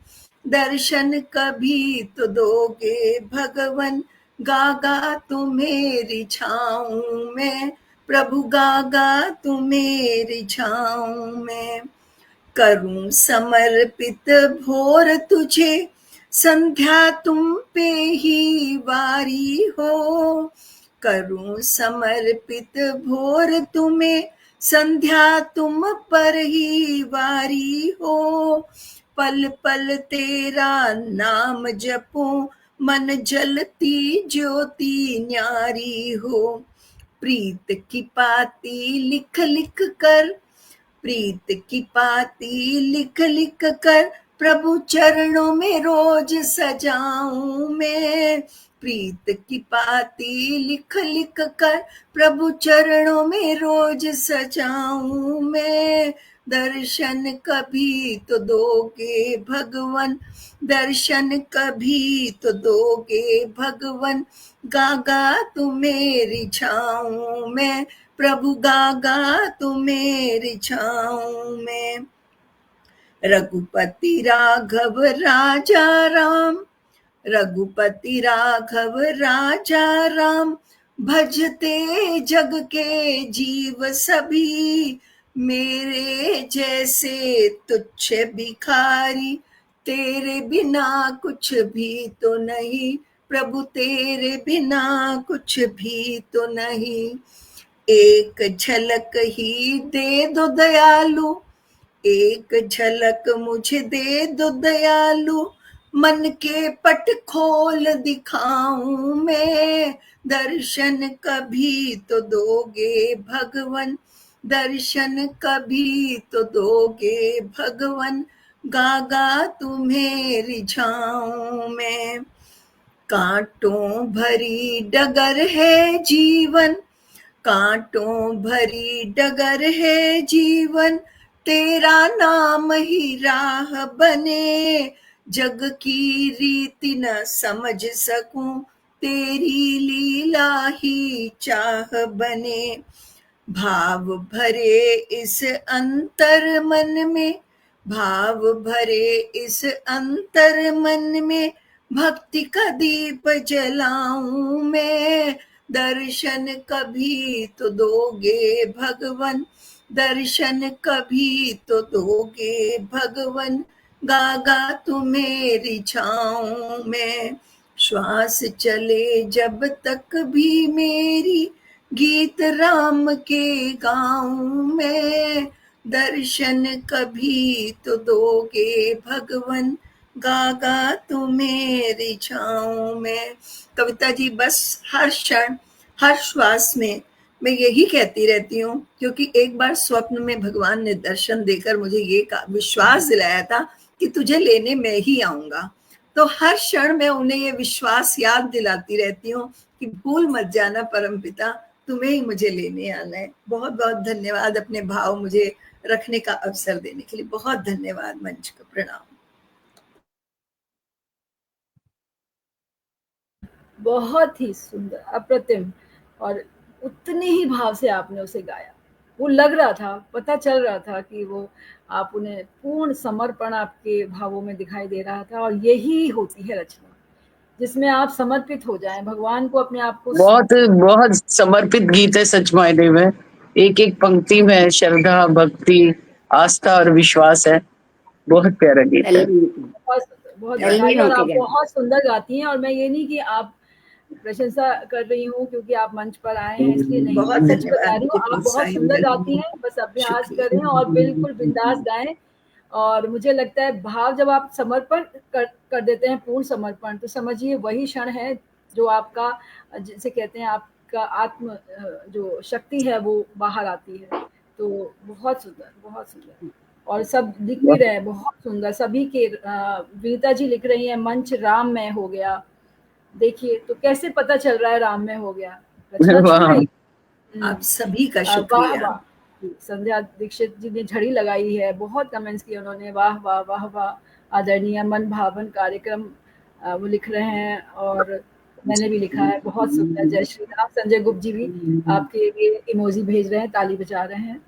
दर्शन कभी तो दोगे भगवन, गागा तू मेरी छाऊं मैं। प्रभु गागा तू मेरी छाऊं मैं। करूं समर्पित भोर तुझे, संध्या तुम पे ही वारी हो। करूं समर्पित भोर तुम्हें, संध्या तुम पर ही वारी हो। पल पल तेरा नाम जपूं, मन जलती ज्योति न्यारी हो। प्रीत की पाती लिख लिख कर, प्रीत की पाती लिख लिख कर, प्रभु चरणों में रोज सजाऊं मैं। प्रीत की पाती लिख लिख कर, प्रभु चरणों में रोज सजाऊं मैं। दर्शन कभी तो दोगे भगवन, दर्शन कभी तो दोगे भगवन, गागा तू मेरी छाऊं मैं। प्रभु गागा तू मेरी छाऊं में। रघुपति राघव राजा राम, रघुपति राघव राजा राम, भजते जग के जीव सभी। मेरे जैसे तुच्छ भिखारी, तेरे बिना कुछ भी तो नहीं। प्रभु तेरे बिना कुछ भी तो नहीं। एक झलक ही दे दो दयालु, एक झलक मुझे दे दो दयालु, मन के पट खोल दिखाऊं मैं। दर्शन कभी तो दोगे भगवन, दर्शन कभी तो दोगे भगवन, गागा तुम्हें रिझाऊं मैं। कांटों भरी डगर है जीवन, कांटों भरी डगर है जीवन, तेरा नाम ही राह बने। जग की रीति न समझ सकूं, तेरी लीला ही चाह बने। भाव भरे इस अंतर मन में, भाव भरे इस अंतर मन में, भक्ति का दीप जलाऊं मैं। दर्शन कभी तो दोगे भगवन, दर्शन कभी तो दोगे भगवन, गागा तू मेरी छाँव में, श्वास चले जब तक भी मेरी, गीत राम के गाऊं मैं, दर्शन कभी तो दोगे भगवन, गागा तू मेरी छाँव में। कविता जी, बस हर क्षण हर श्वास में मैं यही कहती रहती हूँ, क्योंकि एक बार स्वप्न में भगवान ने दर्शन देकर मुझे ये विश्वास दिलाया था कि तुझे लेने मैं ही आऊंगा। तो हर क्षण मैं उन्हें ये विश्वास याद दिलाती रहती हूँ कि भूल मत जाना परमपिता, तुम्हें ही मुझे लेने आना है। बहुत बहुत धन्यवाद अपने भाव मुझे रखने का अवसर देने के लिए। बहुत धन्यवाद। मंच को प्रणाम। बहुत ही सुंदर, अप्रतिम, और उतने ही भाव से आपने उसे गाया। वो लग रहा था, पता चल रहा था कि वो आप उन्हें पूर्ण समर्पण आपके भावों में दिखाई दे रहा था। और यही होती है रचना, जिसमें आप समर्पित हो जाएं भगवान को, अपने आप को। बहुत बहुत समर्पित गीत है सच मायने में। एक एक पंक्ति में श्रद्धा, भक्ति, आस्था और विश्वास है। बहुत प्यारा गीत है। बहुत बधाई। और आप बहुत सुंदर गाती हैं। और मैं ये नहीं कि आप प्रशंसा कर रही हूँ क्योंकि आप मंच पर आए हैं इसलिए नहीं, बहुत सच बता रही हूँ, आप बहुत सुंदर धन्यवाद। गाती हैं। बस अभ्यास करें और बिल्कुल बिंदास गाएं। और मुझे लगता है भाव जब आप समर्पण कर देते हैं, पूर्ण समर्पण, तो समझिए वही क्षण है जो आपका, जिसे कहते हैं आपका आत्म जो शक्ति है वो बाहर आती है। तो बहुत सुंदर, बहुत सुंदर। और सब लिख भी रहे हैं बहुत सुंदर, सभी के। वीता जी लिख रही हैं मंच राम में हो गया। देखिए तो कैसे पता चल रहा है राम में हो गया, रचना छू रही। आप सभी का वाह शुक्रिया। वाह। संध्या दीक्षित जी ने झड़ी लगाई है, बहुत कमेंट्स किए उन्होंने, वाह वाह वाह वाह, आदरणीय मन भावन कार्यक्रम, वो लिख रहे हैं। और मैंने भी लिखा है बहुत सुंदर, जय श्री राम। संजय गुप्त जी भी आपके लिए इमोजी भेज रहे हैं, ताली बजा रहे हैं।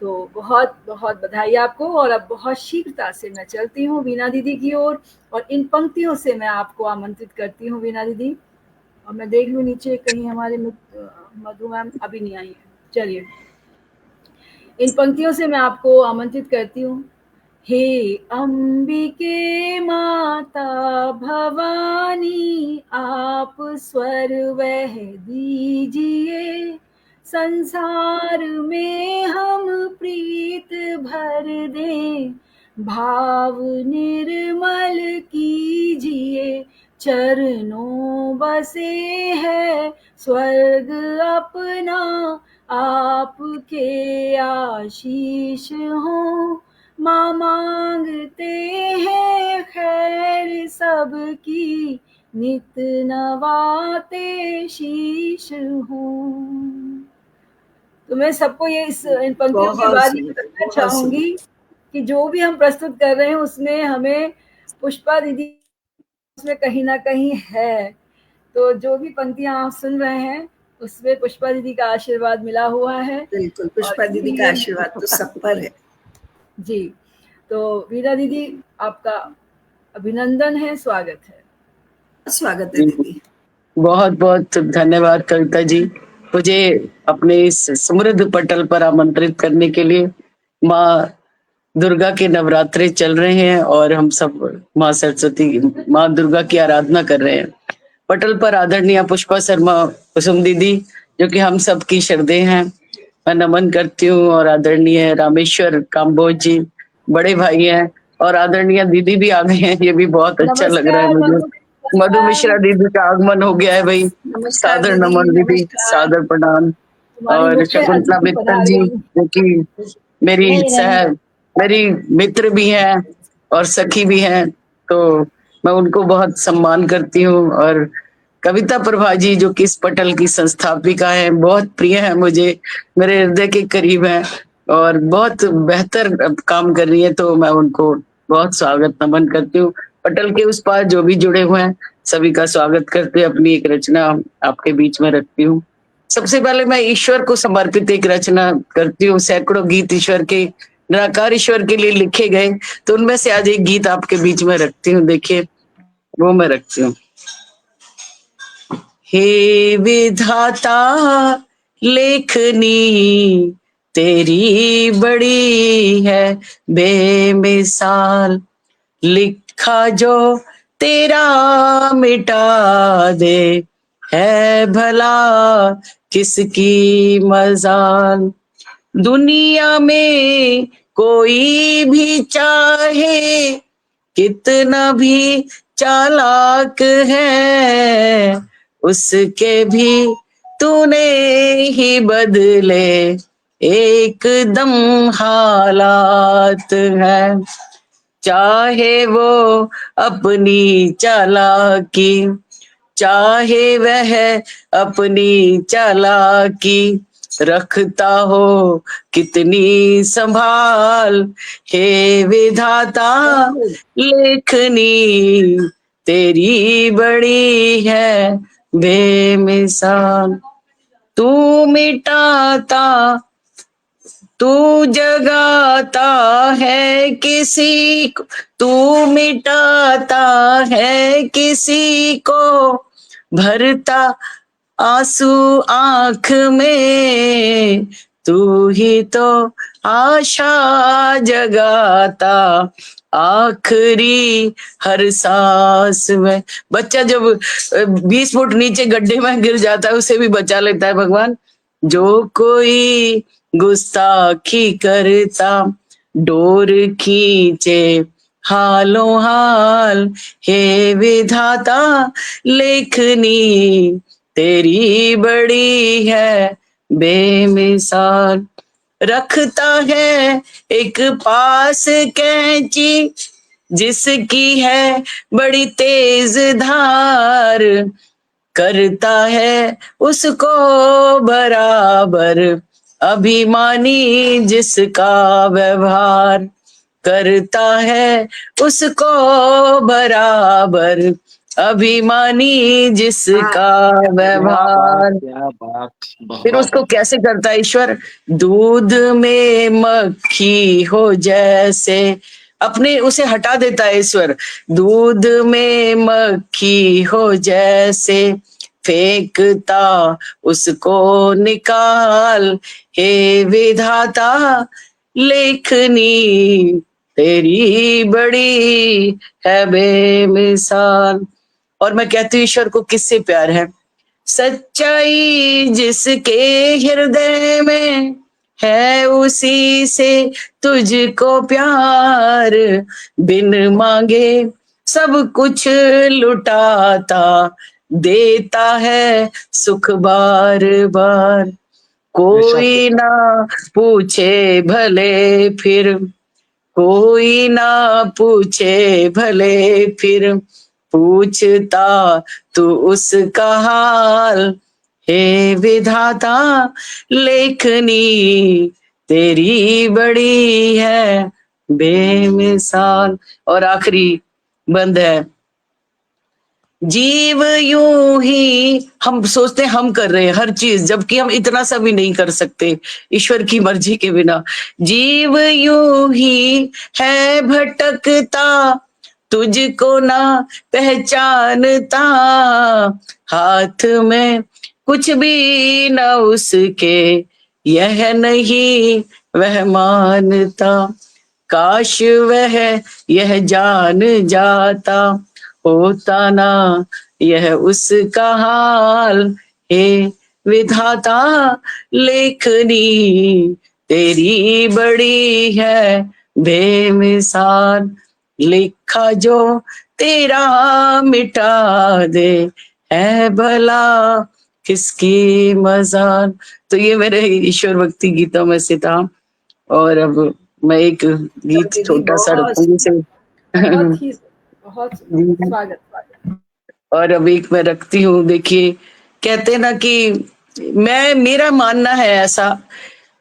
तो बहुत बहुत बधाई आपको। और अब बहुत शीघ्रता से मैं चलती हूँ वीणा दीदी की ओर, और इन पंक्तियों से मैं आपको आमंत्रित करती हूँ वीणा दीदी। और मैं देख लूँ नीचे कहीं हमारे मधु मैम अभी नहीं आई है। चलिए, इन पंक्तियों से मैं आपको आमंत्रित करती हूँ। हे अंबिके माता भवानी, आप स्वर वह दीजिए, संसार में हम प्रीत भर दें, भाव निर्मल कीजिए, चरणों बसे है स्वर्ग अपना, आपके आशीष हो, माँ मांगते हैं खैर सबकी, नित नवाते शीश हूँ। तो मैं सबको ये इन पंक्तियों के बाद ये बताना चाहूंगी कि जो भी हम प्रस्तुत कर रहे हैं उसमें हमें पुष्पा दीदी उसमें कहीं ना कहीं है। तो जो भी पंक्तियां आप सुन रहे हैं उसमें पुष्पा दीदी का आशीर्वाद मिला हुआ है। बिल्कुल, पुष्पा दीदी का आशीर्वाद तो सब पर है। जी, तो वीणा दीदी आपका अभिनंदन है, स्वागत है। स्वागत है दीदी। बहुत बहुत धन्यवाद कविता जी, मुझे अपने इस समृद्ध पटल पर आमंत्रित करने के लिए। माँ दुर्गा के नवरात्रे चल रहे हैं और हम सब माँ सरस्वती, माँ दुर्गा की आराधना कर रहे हैं। पटल पर आदरणीय पुष्पा शर्मा कुसुम दीदी, जो कि हम सब की श्रद्धेय हैं, मैं नमन करती हूँ। और आदरणीय रामेश्वर काम्बोज जी बड़े भाई हैं, और आदरणीय दीदी भी आ गए हैं, ये भी बहुत अच्छा लग रहा है मुझे। मधु मिश्रा दीदी का आगमन हो गया है भाई, सादर नमन दीदी, सादर प्रणाम। और शकुंतला मित्तल जी, जो कि मेरी मित्र भी हैं और सखी भी हैं, तो मैं उनको बहुत सम्मान करती हूँ। और कविता प्रभा जी, जो कि इस पटल की संस्थापिका है, बहुत प्रिय है मुझे, मेरे हृदय के करीब है और बहुत बेहतर काम कर रही है, तो मैं उनको बहुत स्वागत नमन करती हूँ। पटल के उस पार जो भी जुड़े हुए हैं सभी का स्वागत करते हुए अपनी एक रचना आपके बीच में रखती हूँ। सबसे पहले मैं ईश्वर को समर्पित एक रचना करती हूँ। सैकड़ों गीत ईश्वर के, निराकार ईश्वर के लिए लिखे गए, तो उनमें से आज एक गीत आपके बीच में रखती हूँ। देखिए वो मैं रखती हूँ। हे विधाता लेखनी तेरी बड़ी है बेमिसाल, लिखा जो तेरा मिटा दे, है भला किसकी मजाल। दुनिया में कोई भी चाहे कितना भी चालाक है, उसके भी तूने ही बदले एकदम हालात है। चाहे वो अपनी चालाकी, चाहे वह अपनी चालाकी रखता हो कितनी संभाल, हे विधाता लेखनी तेरी बड़ी है बेमिसाल। तू मिटाता तू जगाता है किसी को, तू मिटाता है किसी को, भरता आंसू आंख में, तू ही तो आशा जगाता आखिरी हर सांस में। बच्चा जब 20 फुट नीचे गड्ढे में गिर जाता है उसे भी बचा लेता है भगवान। जो कोई गुस्ताखी करता डोर खींचे हालों हाल, हे विधाता लेखनी तेरी बड़ी है बेमिसाल। रखता है एक पास कैंची जिसकी है बड़ी तेज धार, करता है उसको बराबर अभिमानी जिसका व्यवहार, करता है उसको बराबर अभिमानी जिसका व्यवहार। क्या बात, फिर उसको कैसे करता है ईश्वर? दूध में मक्खी हो जैसे, अपने उसे हटा देता है ईश्वर। दूध में मक्खी हो जैसे फेंकता उसको निकाल, हे विधाता लेखनी तेरी बड़ी है बेमिसाल। और मैं कहती हूँ ईश्वर को किससे प्यार है? सच्चाई जिसके हृदय में है उसी से तुझको प्यार, बिन मांगे सब कुछ लुटाता देता है सुख बार बार। कोई ना पूछे भले फिर, कोई ना पूछे भले फिर, पूछता तू उसका हाल, हे विधाता लेखनी तेरी बड़ी है बेमिसाल। और आखिरी बंद है, जीव यूं ही हम सोचते हैं हम कर रहे हैं हर चीज, जबकि हम इतना सा भी नहीं कर सकते ईश्वर की मर्जी के बिना। जीव यूं ही है भटकता तुझको ना पहचानता, हाथ में कुछ भी न उसके यह नहीं वह मानता, काश वह यह जान जाता होता ना यह उसका हाल, हे विधाता लेखनी तेरी बड़ी है बेमिसाल, लिखा जो तेरा मिटा दे, है भला किसकी मजाल। तो ये मेरे ईश्वर भक्ति गीतों में से था। और अब मैं एक गीत छोटा सा रखूंगी से बहुत स्वागत। और अब एक मैं रखती हूँ। देखिए कहते हैं ना कि मेरा मानना है ऐसा,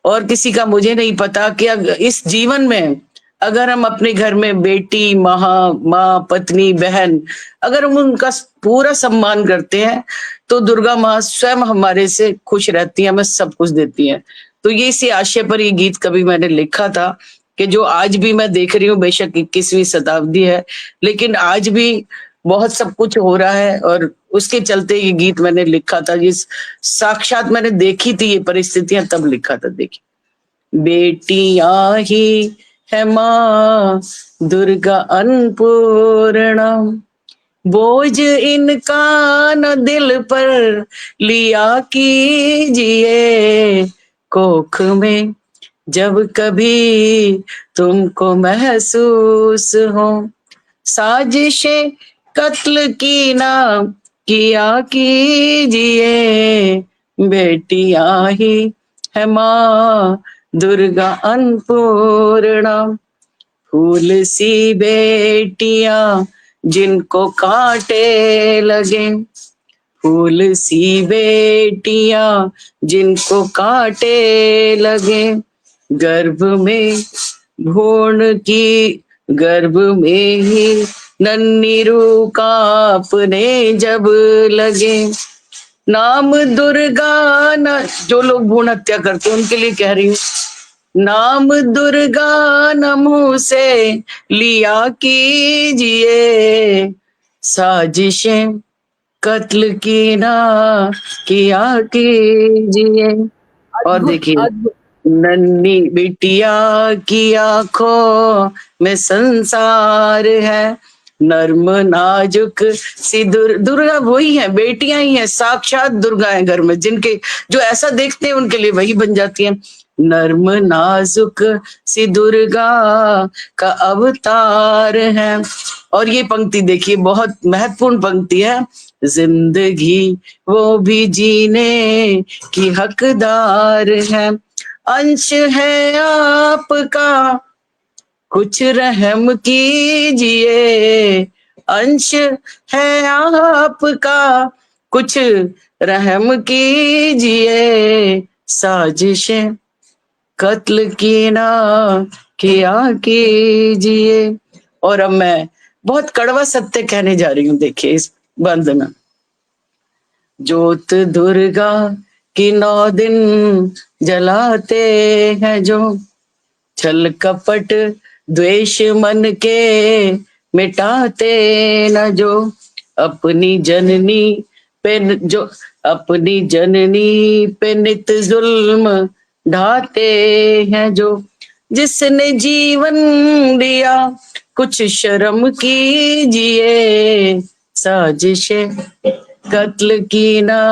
और किसी का मुझे नहीं पता, कि इस जीवन में अगर हम अपने घर में बेटी माँ पत्नी बहन अगर हम उनका पूरा सम्मान करते हैं तो दुर्गा माँ स्वयं हमारे से खुश रहती है, हमें सब कुछ देती है। तो ये इसी आशय पर ये गीत कभी मैंने लिखा था कि जो आज भी मैं देख रही हूँ, बेशक 21वीं शताब्दी है लेकिन आज भी बहुत सब कुछ हो रहा है और उसके चलते ये गीत मैंने लिखा था। जिस साक्षात मैंने देखी थी ये परिस्थितियां, तब लिखा था। देखिए, बेटियां ही है माँ दुर्गा अन्नपूर्णा, बोझ इनका न दिल पर लिया कीजिए, कोख में जब कभी तुमको महसूस हो, साजिशें कत्ल की ना किया कीजिए, बेटियां ही है माँ दुर्गा अन्नपूर्णा, फूल सी बेटियां जिनको कांटे लगे, फूल सी बेटियां जिनको कांटे लगे, गर्भ में भ्रूण की, गर्भ में ही नन्ही रूह कांपने जब लगे, नाम दुर्गा न, जो लोग भ्रूण हत्या करते हैं उनके लिए कह रही हूँ, नाम दुर्गा न मुंह से लिया कीजिए, साजिशें कत्ल की ना किया कीजिए। और अद्भुत देखिए, अद्भुत। नन्ही बिटिया की आंखों में संसार है, नर्म नाजुक सी दुर्गा वही है, बेटियां ही है, साक्षात दुर्गा है घर में, जिनके जो ऐसा देखते हैं उनके लिए वही बन जाती है। नर्म नाजुक सी दुर्गा का अवतार है। और ये पंक्ति देखिए, बहुत महत्वपूर्ण पंक्ति है, जिंदगी वो भी जीने की हकदार है, अंश है आपका कुछ रहम कीजिए, अंश है आपका कुछ रहम कीजिए, साजिशें कत्ल की ना किया कीजिए। और अब मैं बहुत कड़वा सत्य कहने जा रही हूँ, देखिए इस बंद में, ज्योत दुर्गा की 9 दिन जलाते हैं जो, छल कपट द्वेष मन के मिटाते न जो, अपनी जननी पे जो, अपनी जननी पे नित जुल्म ढाते हैं जो, जिसने जीवन दिया कुछ शर्म कीजिए, साजिशें कत्ल की ना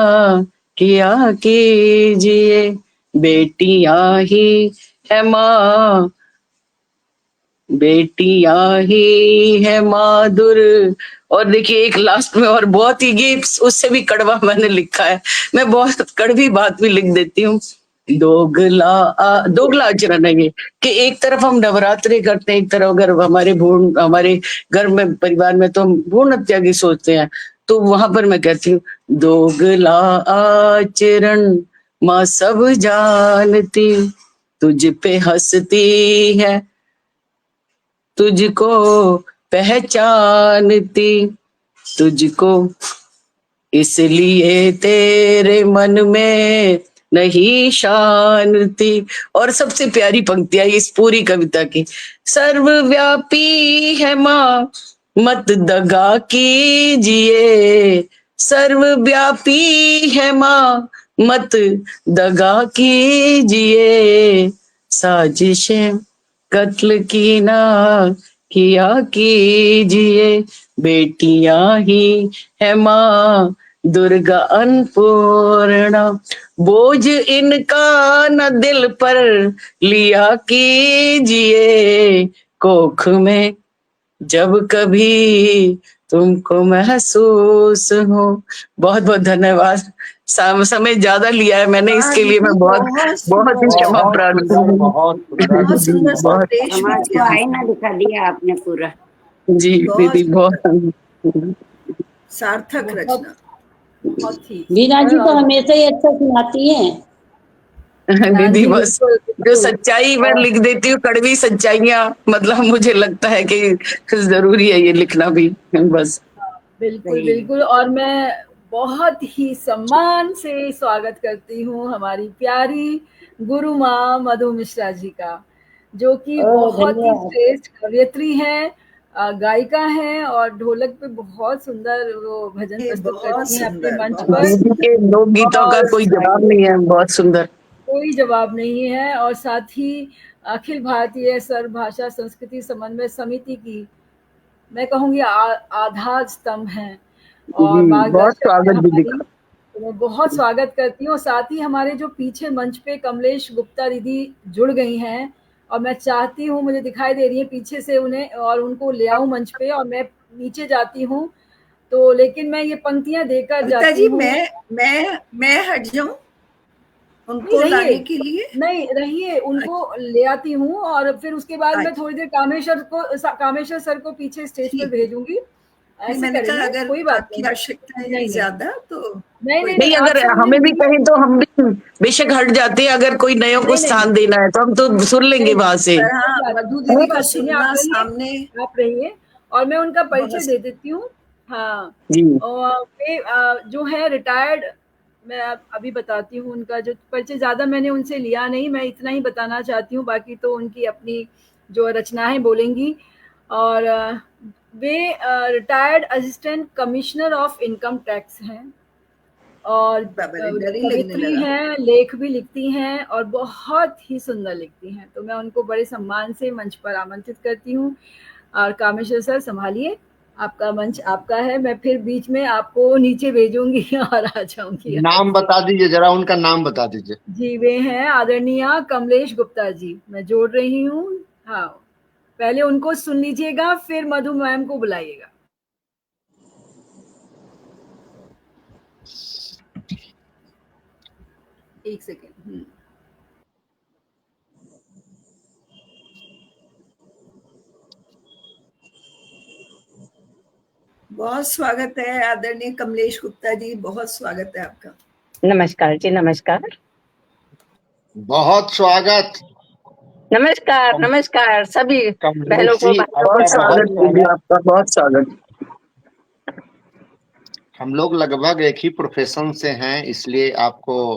किया कीजिए, बेटियां ही है माँ, बेटियां ही है माधुर। और देखिए एक लास्ट में और बहुत ही, ये उससे भी कड़वा मैंने लिखा है, मैं बहुत कड़वी बात भी लिख देती हूँ, दोगला आचरण है ये, कि एक तरफ हम नवरात्रि करते हैं, एक तरफ अगर हमारे घर में परिवार में तो हम भ्रूण हत्या की सोचते हैं, तो वहां पर मैं कहती हूँ, दोगला आचरण माँ सब जानती, तुझ पे हंसती है तुझको पहचानती, तुझको इसलिए तेरे मन में नहीं शांति। और सबसे प्यारी पंक्तियां इस पूरी कविता की, सर्वव्यापी है माँ मत दगा कीजिए, सर्वव्यापी है माँ मत दगा कीजिए, साजिशें कत्ल की ना किया कीजिए, बेटियां ही है माँ दुर्गा अन्नपूर्णा, बोझ इनका न दिल पर लिया कीजिए, कोख में जब कभी तुमको महसूस हो। बहुत बहुत धन्यवाद, समय ज्यादा लिया है मैंने, हाँ इसके लिए मैं दीदी, बहुत बहुत बहुत ही सुंदर, क्षमा बहुत प्रार्थी सुंदर, हूँ। बहुत सुंदर। बहुत सुंदर बहुत, संदेश भी समाज को दिया, आईना दिखा दिया आपने पूरा। जी बहुत दीदी, सुंदर, बहुत सार्थक बहुत रचना। बहुत ही वीना जी सुंदर। तो और हमेशा ही अच्छा सुनाती हैं। हाँ दीदी, जी, बस बिल्कुल जो बिल्कुल। सच्चाई मैं और लिख देती हूँ, कड़वी सच्चाइयां, मतलब मुझे लगता है कि जरूरी है ये लिखना भी, बस। बिल्कुल सही। बिल्कुल। और मैं बहुत ही सम्मान से स्वागत करती हूँ हमारी प्यारी गुरु माँ मधु मिश्रा जी का, जो कि ओह बहुत ही धन्यवाद। श्रेष्ठ कवयित्री हैं गायिका हैं और ढोलक पे बहुत सुंदर वो भजन ये प्रस्तुत बहुत करती हैं अपने सुंदर, मंच बहुत पर। दीदी के लोकगीतों का और कोई जवाब नहीं है, बहुत सुंदर। कोई जवाब नहीं है। और साथ ही अखिल भारतीय सर्वभाषा संस्कृति समन्वय समिति की मैं कहूँगी आधार स्तंभ हैं और जी, बहुत मार्गदर्शक हैं स्वागत दीदी हमारी। का। तो मैं बहुत स्वागत करती हूँ। साथ ही हमारे जो पीछे मंच पे कमलेश गुप्ता दीदी जुड़ गई हैं और मैं चाहती हूँ, मुझे दिखाई दे रही है पीछे से उन्हें, और उनको ले आऊँ मंच पे और मैं नीचे जाती हूँ तो, लेकिन मैं ये पंक्तियां देकर कविता जाती जी, हूँ। मैं हट जाऊं नहीं उनको रहिए, लाने के लिए? नहीं रहिए, उनको ले आती हूँ और फिर उसके बाद मैं अच्छा, थोड़ी देर कामेश्वर सर को पीछे स्टेज पर ठीक। भेजूंगी। नहीं, ऐसे मैंने कहा करेंगे, अगर कोई बात आपकी नहीं। आवश्यकता है नहीं नहीं ज्यादा तो नहीं कोई नहीं बात नहीं, नहीं, आप अगर सब मुझे हमें भी मिलिए। कहें तो हम भी बेशक हट जाते हैं, अगर कोई नयों को नहीं नहीं स्थान देना है तो हम तो सुन लेंगे नहीं नहीं, वहां से। पर कोई हाँ, बात मधु नहीं, दीदी कोई को बात नहीं, सुनना आप रहिए, सामने आप रहिए और मैं उनका बहुत। परिचय दे देती हूँ। हाँ, जी और वे जो है रिटायर्ड, मैं अभी बताती हूँ उनका जो परिचय, ज़्यादा मैंने उनसे लिया नहीं, मैं इतना ही बताना चाहती हूँ, बाकी तो उनकी अपनी जो रचनाएं बोलेंगी। और वे retired assistant commissioner of income tax हैं और बाबा रे, डर ही लगने कवित्री लगा। हैं, लेख भी लिखती हैं और बहुत ही सुंदर लिखती हैं। तो मैं उनको बड़े सम्मान से मंच पर आमंत्रित करती हूँ। और कामेश्वर सर संभालिए, आपका मंच आपका है। मैं फिर बीच में आपको नीचे भेजूंगी और आ जाऊंगी अलग नाम से। बता दीजिए जरा, उनका नाम बता दीजिए। जी, वे हैं आदरणीय कमलेश गुप्ता जी। मैं जोड़ रही हूँ। हाँ, पहले उनको सुन लीजिएगा, फिर मधु मैम को बुलाइएगा। एक सेकेंड। बहुत स्वागत है आदरणीय कमलेश गुप्ता जी, बहुत स्वागत है आपका। नमस्कार जी, नमस्कार। बहुत स्वागत। नमस्कार नमस्कार सभी बहनों कमलेश को, जी, भाइयों को बहुत आपका बहुत स्वागत स्वागत। दीदी, स्वागत। आपका बहुत स्वागत। हम लोग लगभग एक ही प्रोफेशन से हैं, इसलिए आपको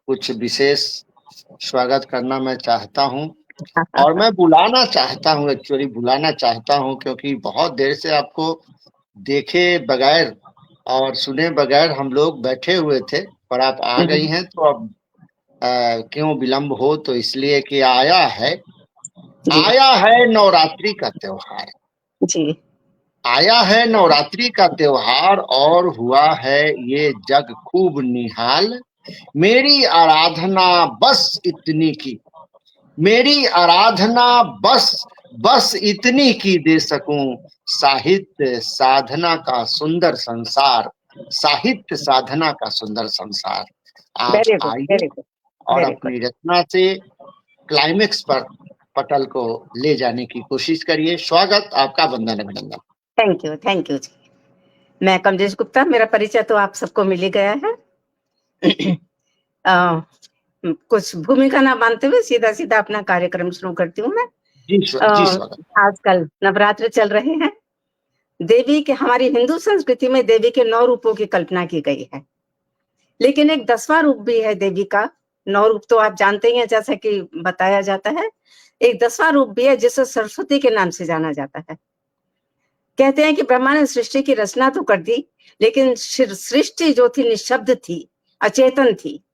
कुछ विशेष स्वागत करना मैं चाहता हूं और मैं बुलाना चाहता हूं, एक्चुअली बुलाना चाहता हूं, क्योंकि बहुत देर से आपको देखे बगैर और सुने बगैर हम लोग बैठे हुए थे, पर आप आ गई हैं तो अब क्यों विलंब हो, तो इसलिए कि जी आया है नवरात्रि का त्योहार। जी आया है नवरात्रि का त्योहार और हुआ है ये जग खूब निहाल। मेरी आराधना बस इतनी की, मेरी आराधना बस इतनी की दे सकूं, साहित्य साधना का सुंदर संसार, साहित्य साधना का सुंदर संसार। आप वेरी गुड, आइए वेरी गुड, और वेरी गुड। अपनी रचना से क्लाइमेक्स पर पटल को ले जाने की कोशिश करिए। स्वागत, आपका वंदन अभिनंदन। थैंक यू जी। मैं कमलेश गुप्ता, मेरा परिचय तो आप सबको मिल ही गया है। कुछ भूमिका ना मानते हुए सीधा सीधा अपना कार्यक्रम शुरू करती हूँ मैं। जी स्वागत। आजकल नवरात्र चल रहे हैं। देवी के, हमारी हिंदू संस्कृति में देवी के 9 रूपों की कल्पना की गई है, लेकिन एक 10वां रूप भी है देवी का। 9 रूप तो आप जानते ही हैं, जैसा कि बताया जाता है। एक 10वां रूप भी है जिसे सरस्वती के नाम से जाना जाता है। कहते हैं कि ब्रह्मा ने सृष्टि की रचना तो कर दी, लेकिन सृष्टि जो थी निशब्द थी, अचेतन थी।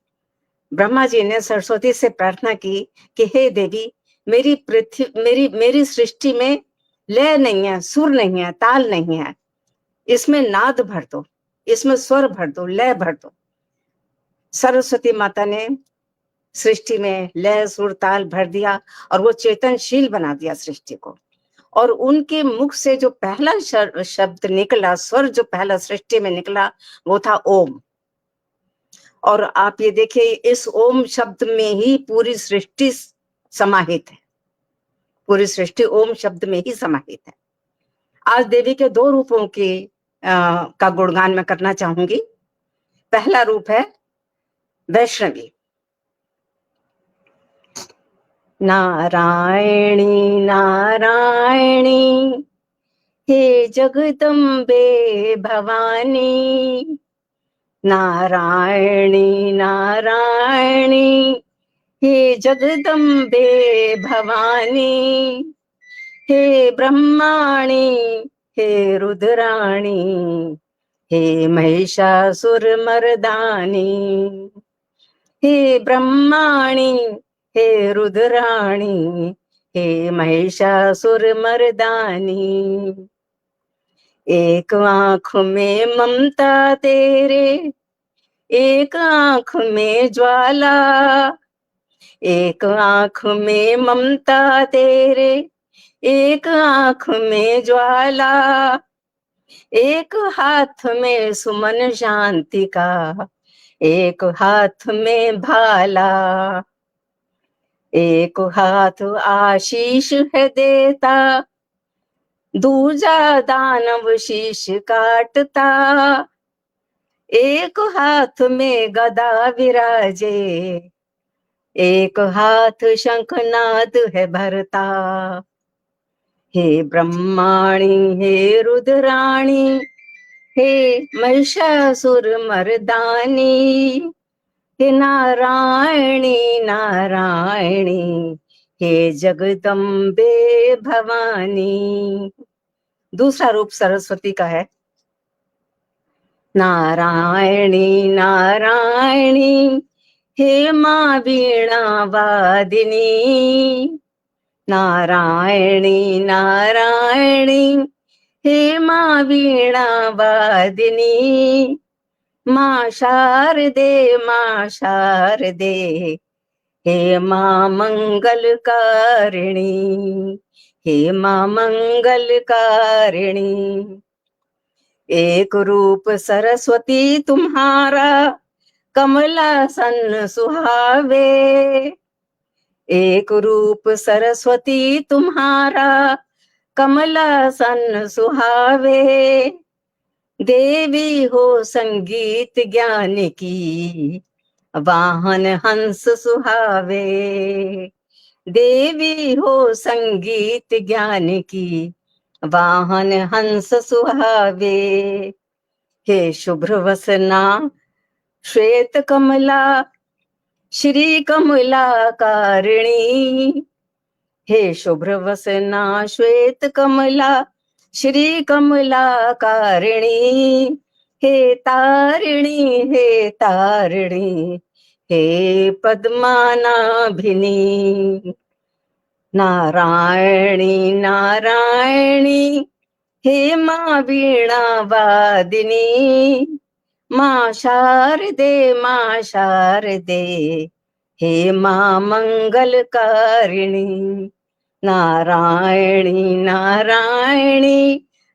ब्रह्मा जी ने सरस्वती से प्रार्थना की कि हे देवी, मेरी पृथ्वी, मेरी सृष्टि में लय नहीं है, सुर नहीं है, ताल नहीं है, इसमें नाद भर दो, इसमें स्वर भर दो, लय भर दो। सरस्वती माता ने सृष्टि में लय सुर ताल भर दिया और वो चेतनशील बना दिया सृष्टि को। और उनके मुख से जो पहला शब्द निकला, स्वर जो पहला सृष्टि में निकला, वो था ओम। और आप ये देखिए, इस ओम शब्द में ही पूरी सृष्टि समाहित है, पूरी सृष्टि ओम शब्द में ही समाहित है। आज देवी के 2 रूपों का गुणगान मैं करना चाहूंगी। पहला रूप है वैष्णवी। नारायणी नारायणी हे जगदम्बे भवानी, नारायणी नारायणी हे जगदम्बे भवानी, हे ब्रह्माणी हे रुद्राणी हे महिषासुर मर्दानी, हे ब्रह्माणी हे रुद्राणी हे महिषासुर मर्दानी। एक आंख में ममता तेरे, एक आंख में ज्वाला, एक आंख में ममता तेरे, एक आंख में ज्वाला, एक हाथ में सुमन शांति का, एक हाथ में भाला, एक हाथ आशीष है देता, दूजा दानव शीश काटता, एक हाथ में गदा विराजे, एक हाथ शंखनाद है भरता। हे ब्रह्माणी हे रुद्राणी हे महिषासुर मर्दानी, हे नारायणी नारायणी हे जगदम्बे भवानी। दूसरा रूप सरस्वती का है। नारायणी नारायणी हे माँ वीणा वादिनी, नारायणी नारायणी हे माँ वीणा वादिनी, माँ शारदे हे माँ मंगलकारिणी, हे माँ मंगलकारिणी। एक रूप सरस्वती तुम्हारा कमलासन सुहावे, एक रूप सरस्वती तुम्हारा कमलासन सुहावे, देवी हो संगीत ज्ञान की वाहन हंस सुहावे, देवी हो संगीत ज्ञान की वाहन हंस सुहावे। हे शुभ्र वसना श्वेत कमला श्री कमलाकारिणी, हे शुभ्र वसना श्वेत कमला श्री कमलाकारिणी, हे तारिणी हे पद्मानाभिनी, नारायणी नारायणी हे माँ वीणा वादिनी, माँ शारदे हे माँ मंगलकारिणी। नारायणी नारायणी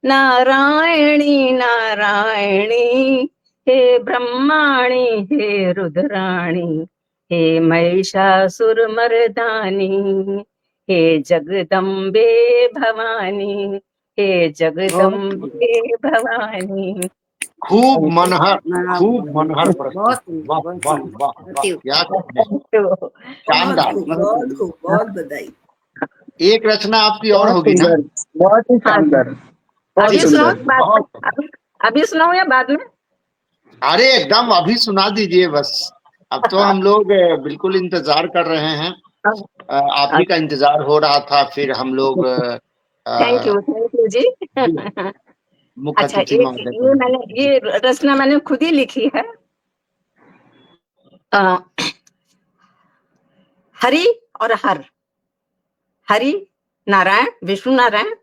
नारायणी नारायणी हे ब्रह्माणी हे रुद्राणी हे महिषासुर मर्दानी, हे जगदम्बे भवानी, हे जगदम्बे भवानी। खूब मनहर प्रस्तुति। वाह वाह वाह वाह, क्या शानदार। बहुत बधाई। एक रचना आपकी और होगी ना? बहुत ही शानदार। अभी सुनाओ, अभी सुनाओ या बाद में? अरे एकदम अभी सुना दीजिए बस। अब तो हम लोग बिल्कुल इंतजार कर रहे हैं, आप ही का इंतजार हो रहा था। फिर हम लोग थैंक यू जी। मुख्य अच्छा, अतिथि महोदय ये रचना मैंने खुद ही लिखी है। हरि और हर, हरि नारायण विष्णु नारायण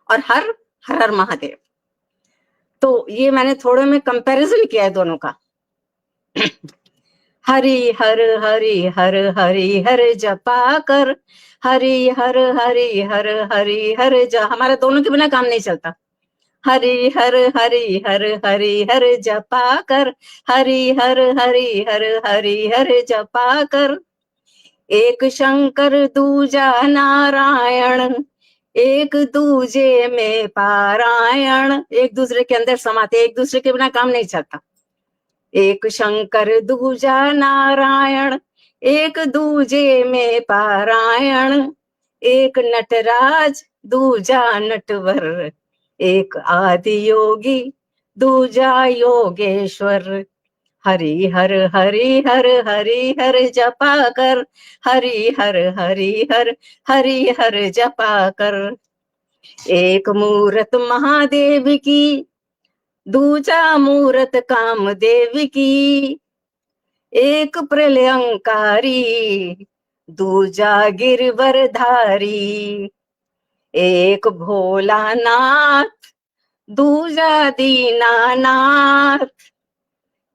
और हर हर महादेव। तो ये मैंने थोड़े में कंपैरिजन किया है दोनों का। हरि हर हरि हर हरि हर जपा कर, हरि हर हरि हर हरि हर हमारे दोनों के बिना काम नहीं चलता। हरि हर हरि हर हरि हर जपा कर, हरि हर हरि हर हरि हर जपा कर, एक शंकर दूजा नारायण, एक दूजे में पारायण। एक दूसरे के अंदर समाते, एक दूसरे के बिना काम नहीं चलता। एक शंकर दूजा नारायण, एक दूजे में पारायण, एक नटराज दूजा नटवर, एक आदि योगी दूजा योगेश्वर। हरि हर हरि हर हरि हर जपा कर, हरि हर हरि हर हरि हर जपा कर। एक मूरत महादेव की, दूजा मूरत कामदेव की, एक प्रलयंकारी, दूजा गिरवरधारी, एक भोलानाथ, दूजा दीनानाथ,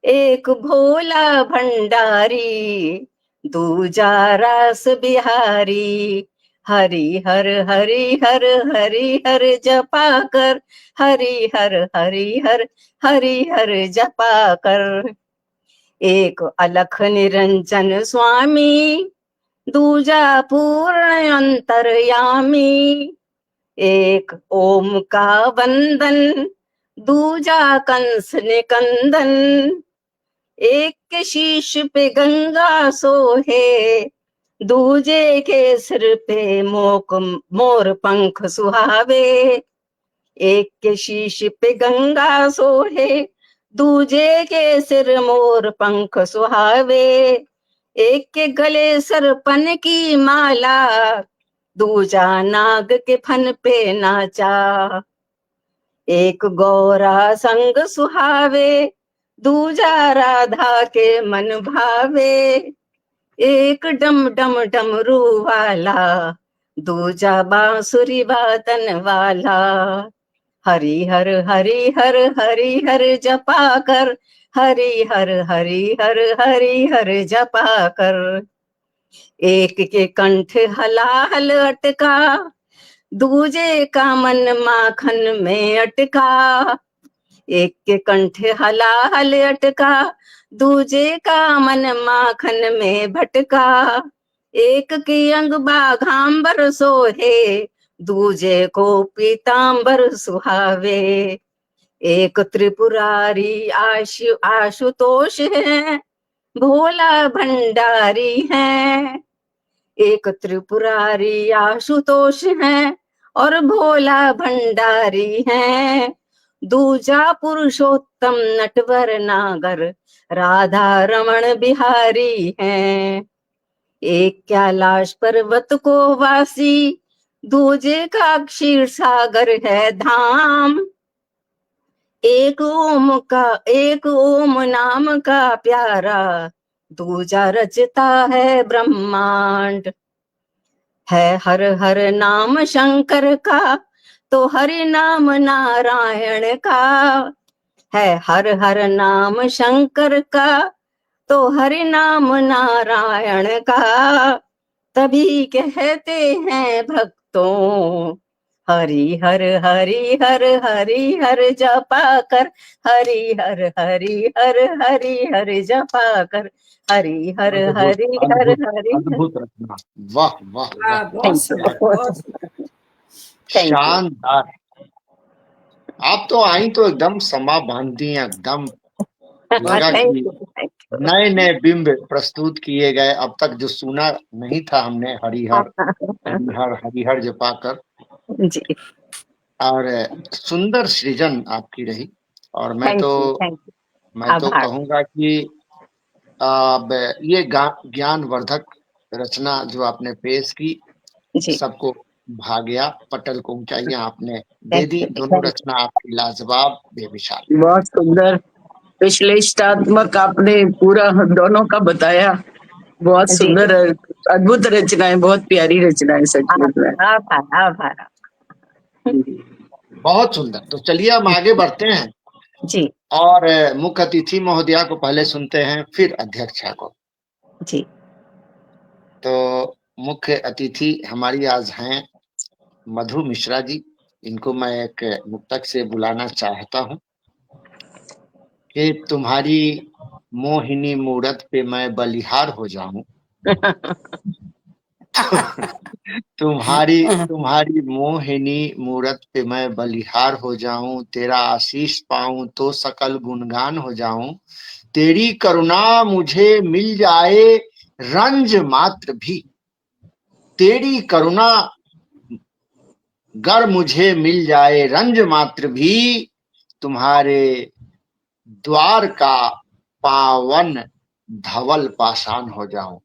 एक भोला भंडारी, दूजा रास बिहारी। हरि हर हरि हर हरि हर जपा कर, हरि हर हरि हर हरि हर जपा कर। एक अलख निरंजन स्वामी, दूजा पूर्ण अंतर्यामी, एक ओम का वंदन, दूजा कंस निकंदन, एक के शीश पे गंगा सोहे, दूजे के सिर पे मोर पंख सुहावे। एक के शीश पे गंगा सोहे, दूजे के सिर मोर पंख सुहावे। एक के गले सरपन की माला, दूजा नाग के फन पे नाचा। एक गौरा संग सुहावे, दूजा राधा के मन भावे। एक डम डम डमरू वाला, दूजा बांसुरी वादन वाला। हरि हर हरि हर हरि हर जपा कर, हरि हर हरि हर हरि हर जपा कर। एक के कंठ हलाहल अटका, दूजे का मन माखन में अटका। एक के कंठ हलाहल अटका, दूजे का मन माखन में भटका। एक की अंग बाघांबर सोहे, दूजे को पीतांबर सुहावे। एक त्रिपुरारी आशुतोष है, भोला भंडारी है। एक त्रिपुरारी आशुतोष है और भोला भंडारी है। दूजा पुरुषोत्तम नटवर नागर, राधा रमण बिहारी है। एक कैलाश पर्वत को वासी, दूजे का क्षीर सागर है धाम। एक ओम नाम का प्यारा, दूजा रचता है ब्रह्मांड। है हर हर नाम शंकर का, तो हरि नाम नारायण का। है हर हर नाम शंकर का, तो हरि नाम नारायण का। तभी कहते हैं भक्तों, हरि हर हरि हर हरि हर जपा कर, हरि हर हरि हर हरि हर जपा कर, हरि हर हरि हर अद्भुत हरि। अद्भुत रचना, वाह वाह वाह, बहुत सुंदर, बहुत सुंदर। शानदार। आप तो आई तो एकदम समा बांधी, एकदम लगा कि नए नए बिंब प्रस्तुत किए गए। अब तक जो सुना नहीं था हमने, हरिहर हरिहर हरिहर जपा कर। जी, और सुंदर सृजन आपकी रही। और मैं तो आभार। कहूंगा कि अब ये ज्ञानवर्धक रचना जो आपने पेश की, जी, सबको भाग्या पटल को ऊंचाइयां आपने दे दी। दोनों रचना आपकी लाजवाब, बेमिसाल। बहुत सुंदर विश्लेषणात्मक आपने पूरा दोनों का बताया। बहुत जी, सुंदर, अद्भुत रचनाएं, बहुत प्यारी रचनाएं सचमुच में। आभार आभार। बहुत सुंदर। तो चलिए हम आगे बढ़ते हैं जी और मुख्य अतिथि महोदया को पहले सुनते हैं, फिर अध्यक्षा को। जी, तो मुख्य अतिथि हमारी आज हैं मधु मिश्रा जी। इनको मैं एक मुक्तक से बुलाना चाहता हूं कि तुम्हारी मोहिनी मूरत पे मैं बलिहार हो जाऊं। तुम्हारी तुम्हारी मोहिनी मूरत पे मैं बलिहार हो जाऊं, तेरा आशीष पाऊं तो सकल गुणगान हो जाऊं। तेरी करुणा मुझे मिल जाए रंज मात्र भी, तेरी करुणा गर मुझे मिल जाए रंज मात्र भी, तुम्हारे द्वार का पावन धवल पाषाण हो जाऊं।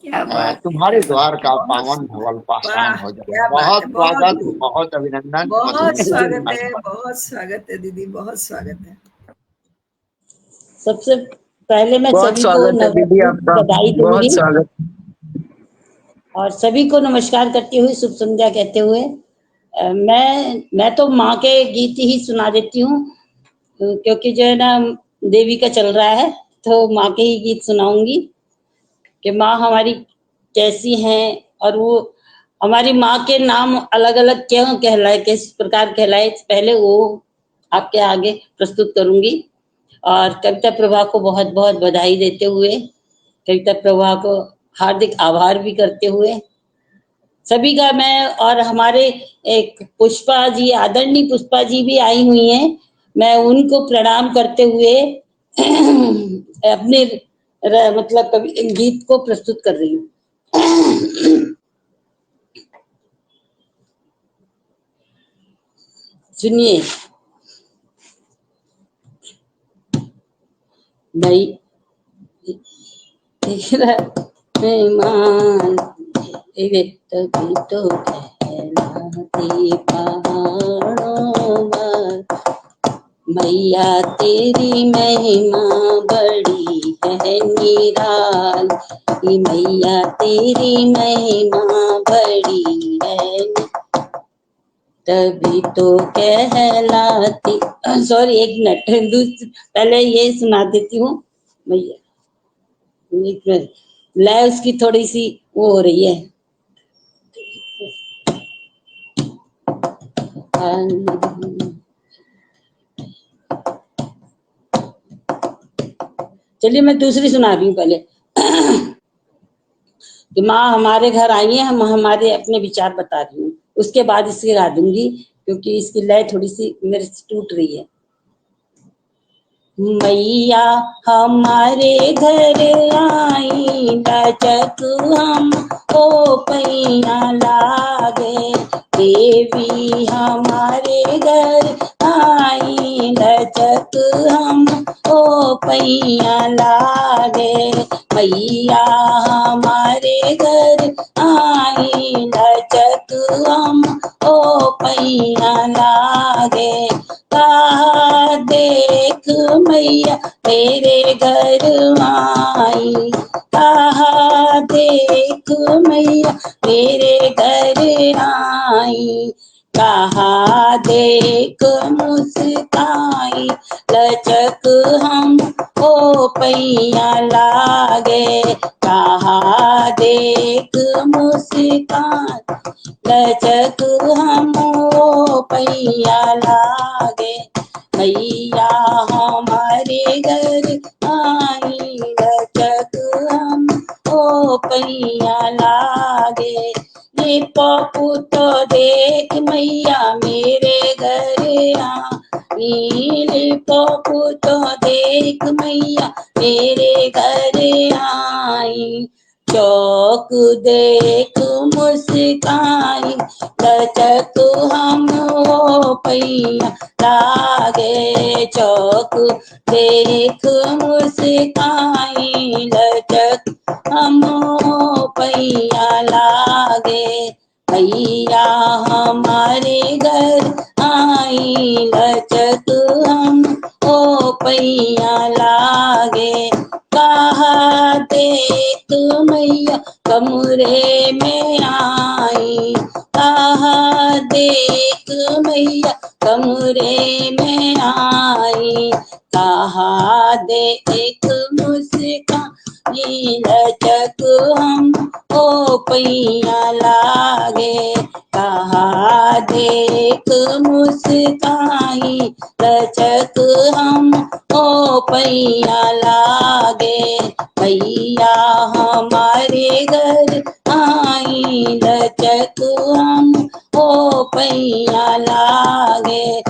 क्या बात है, तुम्हारे क्या द्वार बात का है, बहुत पावन सुंदर। भवन पाषाण वाह, हो जाए। क्या बात बहुत है, स्वागत, बहुत बहुत अभिनंदन, बहुत मधुर स्वागत है, आशीर्वाद। बहुत स्वागत है दीदी, बहुत स्वागत है। सबसे पहले मैं बहुत सभी को स्वागत है दीदी नवरात्रि की आपका, बधाई बहुत दूंगी स्वागत। और सभी को नमस्कार करती हुई शुभ संध्या कहते हुए मैं तो माँ के गीत ही सुना देती हूँ, क्योंकि जो है ना देवी का चल रहा है, तो माँ के ही गीत सुनाऊंगी कि माँ हमारी कैसी हैं और वो हमारी माँ के नाम अलग अलग क्यों कहलाए, किस प्रकार कहलाए, पहले वो आपके आगे प्रस्तुत करूंगी। और कविता प्रभा को बहुत बहुत बधाई देते हुए, कविता प्रभा को हार्दिक आभार भी करते हुए सभी का मैं, और हमारे एक पुष्पा जी, आदरणीय पुष्पा जी भी आई हुई हैं, मैं उनको प्रणाम करते हुए अपने मतलब कवि गीत को प्रस्तुत कर रही हूँ। सुनिए। भाई मेहमान तभी तो कहलाती पहाड़ों पर, मैया तेरी महिमा बड़ी है निराली, मैया तेरी महिमा बड़ी है तभी तो कहलाती। सॉरी, एक मिनट, पहले ये सुना देती हूँ भैया, लय उसकी थोड़ी सी वो हो रही है। चलिए मैं दूसरी सुना रही हूँ पहले। कि माँ हमारे घर आई है, हम हमारे अपने विचार बता रही हूँ, उसके बाद इसकी गा दूंगी क्योंकि इसकी लय थोड़ी सी मेरे से टूट रही है। मैया हमारे घर आई, लचक हम ओ पैया लागे, देवी हमारे घर आई, लचक हम ओ पैया लागे, मैया हमारे घर आई, लचक हम ओ पैया लागे, कहा देख मैया तेरे घर आई, कहा देख मैया तेरे घर आई, कहा देख मुस्काई, लचक हम ओ पैया लागे, कहा देख मुस्काई, लचक हम ओ पैया लागे, मैया हमारे घर आई, लचक हम ओ पैया लागे, ये पप्पू तो देख मैया मेरे घर आई, पप्पू तो देख मैया मेरे घर आई, चौक देख मुस्काई, लचक हम ओ पैया लागे, चौक देख मुस्काई, लचक हम ओ पैया लागे, मैया हमारे घर आई, लचक हम ओ पैया लागे, कहा देख मैया कमरे में आई, कहा देख मैया कमरे में आई, कहा देख मुस्काई, लचक हम ओ पैया लागे, कहा देख मुस्काई, लचक हम ओ पैया लागे, मैया हमारे घर आई, लचक हम ओ पैया लागे,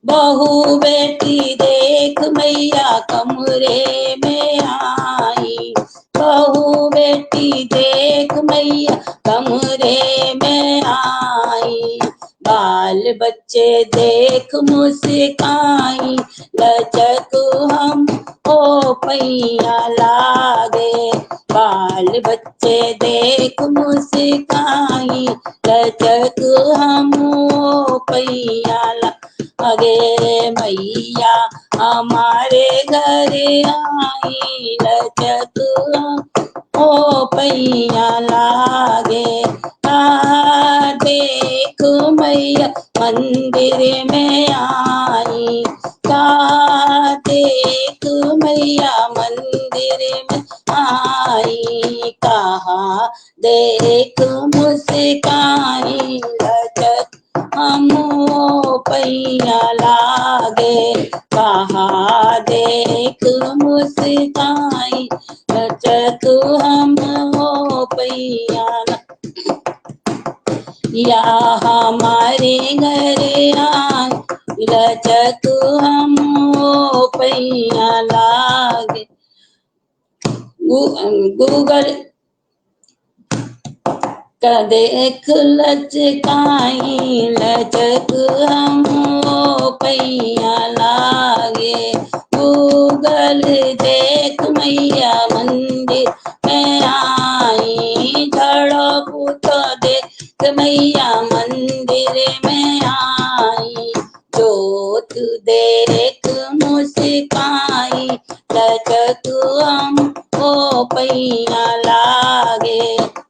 बहू बेटी देख मैया कमरे में आई, बहू बेटी देख मैया कमरे में आई, बाल बच्चे देख मुस्काई, लचक हम ओ पैया लागे, बाल मेरे बच्चे देख मुस्काई लचक हम पैयाला अगे मैया हमारे घर आई लचक ओ पैया लागे देख मैया मंदिर में आई का देख मैया मंदिर में आई कहा देख मुस्काई लचक हम पैया लागे कहा देख मुस्काई लचक हम पैया या हमारे घर आई लचक हम पैया लागे गूगल का देख लचकाई लचक हम पैया लागे गूगल देख मैया मंदिर में आई झड़प तो देख मैया मंदिर में आई जोत देख मुस्काई लचक हम ओ पैया लागे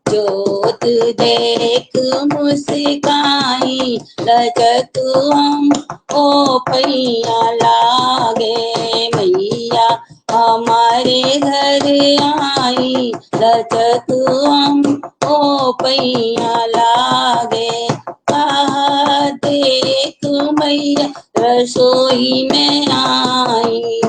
जोत देख मुस्काई लचक हम ओ पैया लागे मैया हमारे घर आई लचक हम ओ पैया लागे देख मैया रसोई में आई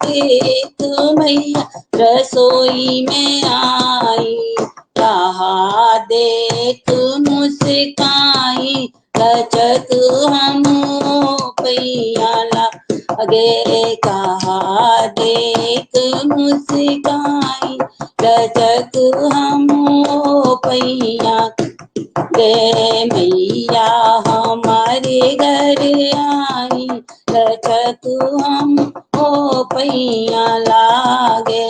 देख मैया रसोई में आई कहा देख मुस्काई लचक हम पैया लागे कहा देख मुस्काई लचक हम पैया गे मैया हमारे घर आई लचक हम ओ पैया लागे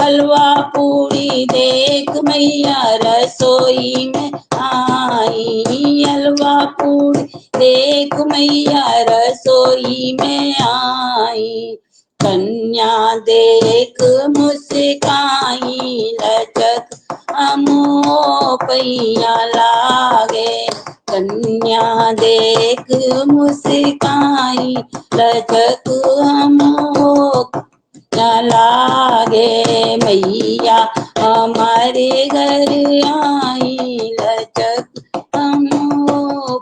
हलवा पूरी देख मैया रसोई में आई हलवा पूरी देख मैया रसोई में आई कन्या देख मुस्काई लचक हम पैया लागे कन्या देख मुस्काई लचक हम लागे मैया हमारे घर आई लचक हम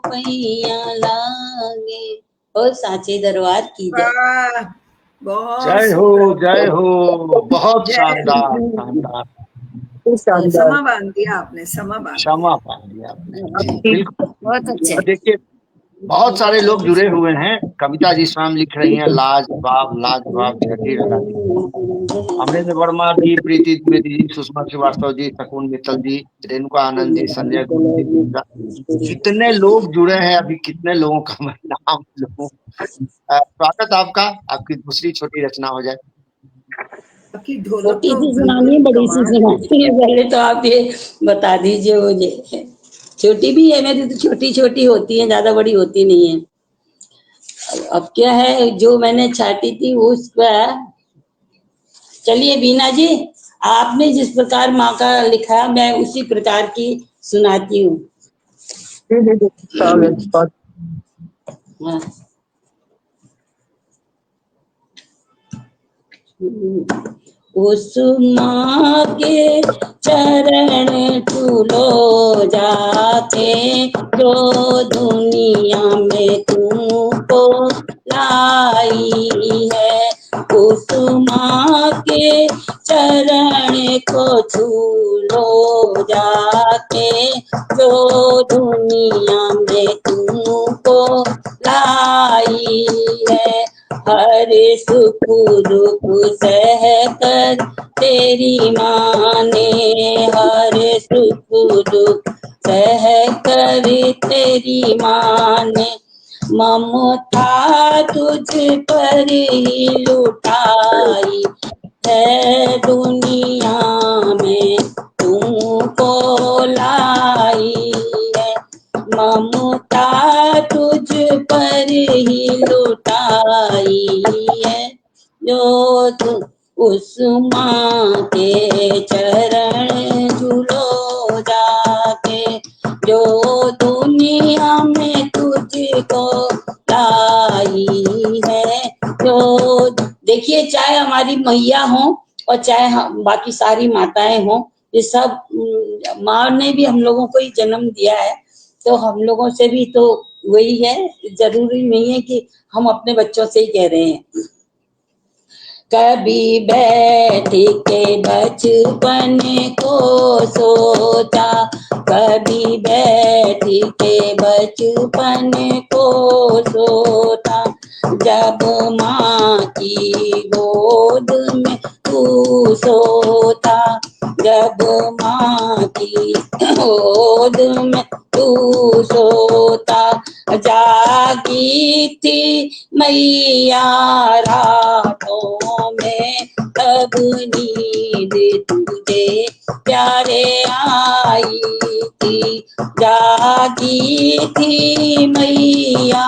पैया लागे और साचे दरबार की जय वाह, बहुत जय हो जय हो बहुत जय शानदार शानदार समा बांध दिया आपने, समा बांध क्षमा पा लिया आपने जी बिल्कुल। बहुत अच्छे देखिए बहुत सारे लोग जुड़े हुए हैं। कविता जी स्वयं लिख रही हैं लाजवाब लाजवाब छठी लगा दी। अमरेंद्र वर्मा जी, प्रीति द्विवेदी जी, सुषमा श्रीवास्तव जी, शकुन मित्तल जी, रेणुका आनंद जी, संजय गुप्ता जी, कितने लोग जुड़े हैं। अभी कितने लोगों का मैं नाम लूं। स्वागत आपका, आपकी दूसरी छोटी रचना हो जाए। आपकी ढोलक छोटी तो सी सुनानी है बड़ी सी सुनानी है, पहले तो आप ये बता दीजिए मुझे। छोटी भी है मेरी तो छोटी छोटी होती है, ज्यादा बड़ी होती नहीं है। अब क्या है जो मैंने छाटी थी उसका, चलिए बीना जी आपने जिस प्रकार माँ का लिखा मैं उसी प्रकार की सुनाती हूँ। हाँ। उस माँ के चरण टूलो जाके जो दुनिया में तुमको लाई है, उस माँ के चरण को छू लो जाके जो दुनिया में तुमको लाई है। हर सुख दुख सह कर तेरी माँ ने, हर सुख दुख सह कर तेरी माँ ने ममता तुझ पर ही लुटाई है दुनिया माँ के चरण झूलो जाके, जो दुनिया में तुझको लाई है। तो देखिए, चाहे हमारी मैया हो और चाहे हम बाकी सारी माताएं हों, ये सब माँ ने भी हम लोगों को ही जन्म दिया है, तो हम लोगों से भी तो वही है। जरूरी नहीं है कि हम अपने बच्चों से ही कह रहे हैं। कभी बैठ के बचपन को सोचा, कभी बैठ के बचपन को सोचा, जब माँ की गोद में तू सोता, जब माँ की गोद में तू सोता, जागी थी मैया रातों में, तब नींद तुझे प्यारे आई थी, जागी थी मैया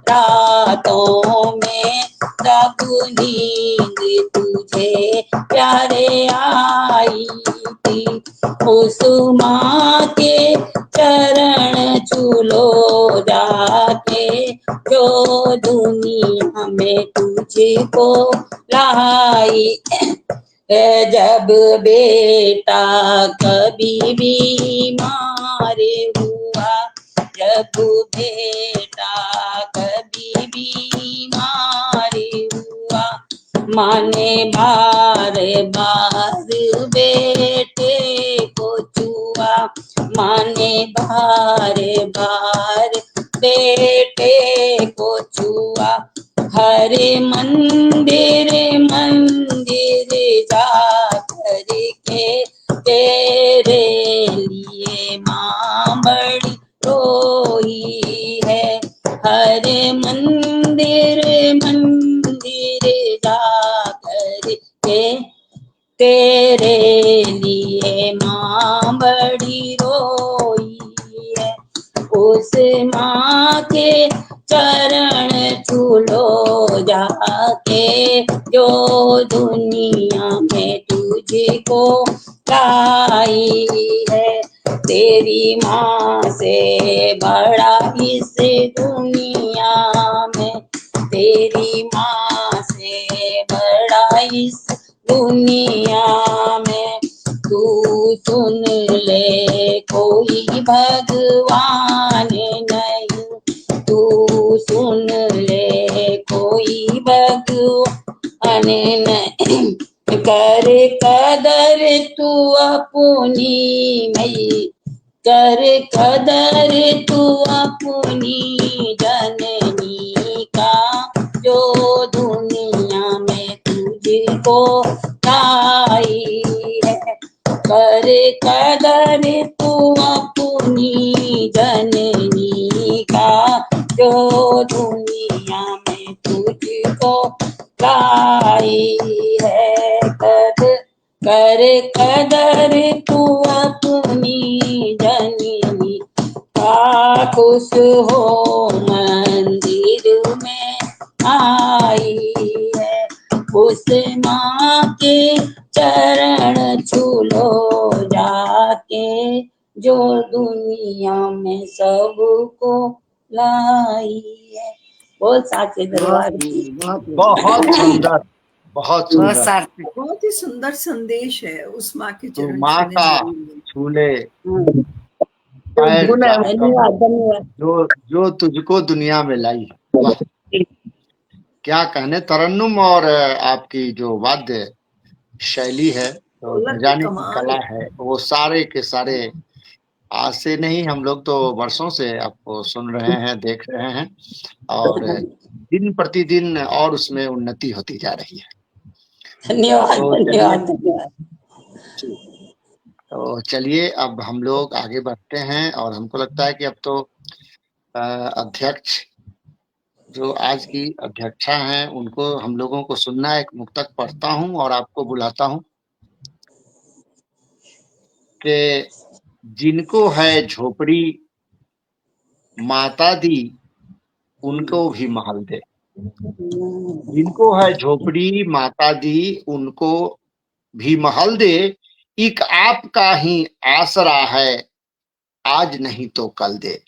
रातों में, तब नींद तुझे प्यारे आई थी। उस माँ के चरण झूलो जाके, जो दुनिया में तुझको लाई है। जब बेटा कभी बीमार हुआ, जब बेटा कभी बीमार हुआ, माँ ने बार बार बेटे को छुआ, माँ ने बार बार बेटे को छुआ, हर मंदिर मंदिर जा करके तेरे लिए माँ बड़ी रोई है। हर मंदिर मंदिर जा करके तेरे लिए माँ बड़ी रोई है। उस माँ के चरण झूलो जाके, जो दुनिया में तुझको लाई है। तेरी माँ से बड़ा इस दुनिया में, तेरी माँ से बड़ा इस दुनिया में, तू सुन ले कोई भगवान नहीं, तू सुन ले कोई भगवान नहीं, कर कदर तू अपनी मई, कर कदर तू अपनी जननी का, जो दुनिया में तुझको लाई है। कर कदर तू अपनी जननी का, जो दुनिया में तुझको लाई है। कर कदर तू अपनी जननी का, खुश हो मंदिर में आई है। उस माँ के चरण झूलो जाके, जो दुनिया में सबको लाई है। बोल साचे दरबार की। बहुत सुंदर, बहुत सुंदर। बहुत ही सुंदर संदेश है उस माँ के तो चरण माँ छूने का जरूरी है। छूले पैर धन्यवाद धन्यवाद। जो तुझको दुनिया में लाई। वाह, क्या कहने। तरन्नुम और आपकी जो वाद्य शैली है, तो बजाने की कला है, वो सारे के सारे आज से नहीं, हम लोग तो वर्षों से आपको सुन रहे हैं, देख रहे हैं, और दिन प्रतिदिन और उसमें उन्नति होती जा रही है। धन्यवाद तो धन्यवाद धन्यवाद। तो चलिए अब हम लोग आगे बढ़ते हैं, और हमको लगता है कि अब तो अध्यक्ष जो आज की अध्यक्षा हैं, उनको हम लोगों को सुनना। एक मुक्तक पढ़ता हूं और आपको बुलाता हूं कि जिनको है झोपड़ी माता दी, उनको भी महल दे। जिनको है झोपड़ी माता दी, उनको भी महल दे, एक आपका ही आसरा है, आज नहीं तो कल दे।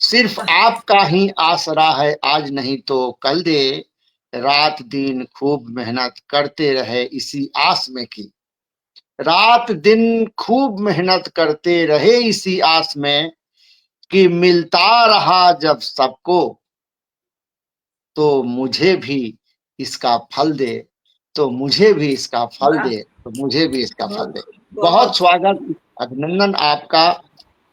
सिर्फ आपका ही आसरा है, आज नहीं तो कल दे। रात दिन खूब मेहनत करते रहे इसी आस में की, रात दिन खूब मेहनत करते रहे इसी आस में कि मिलता रहा जब सबको, तो मुझे भी इसका फल दे, तो मुझे भी इसका फल दे, तो मुझे भी इसका फल दे। बहुत स्वागत, अभिनंदन आपका।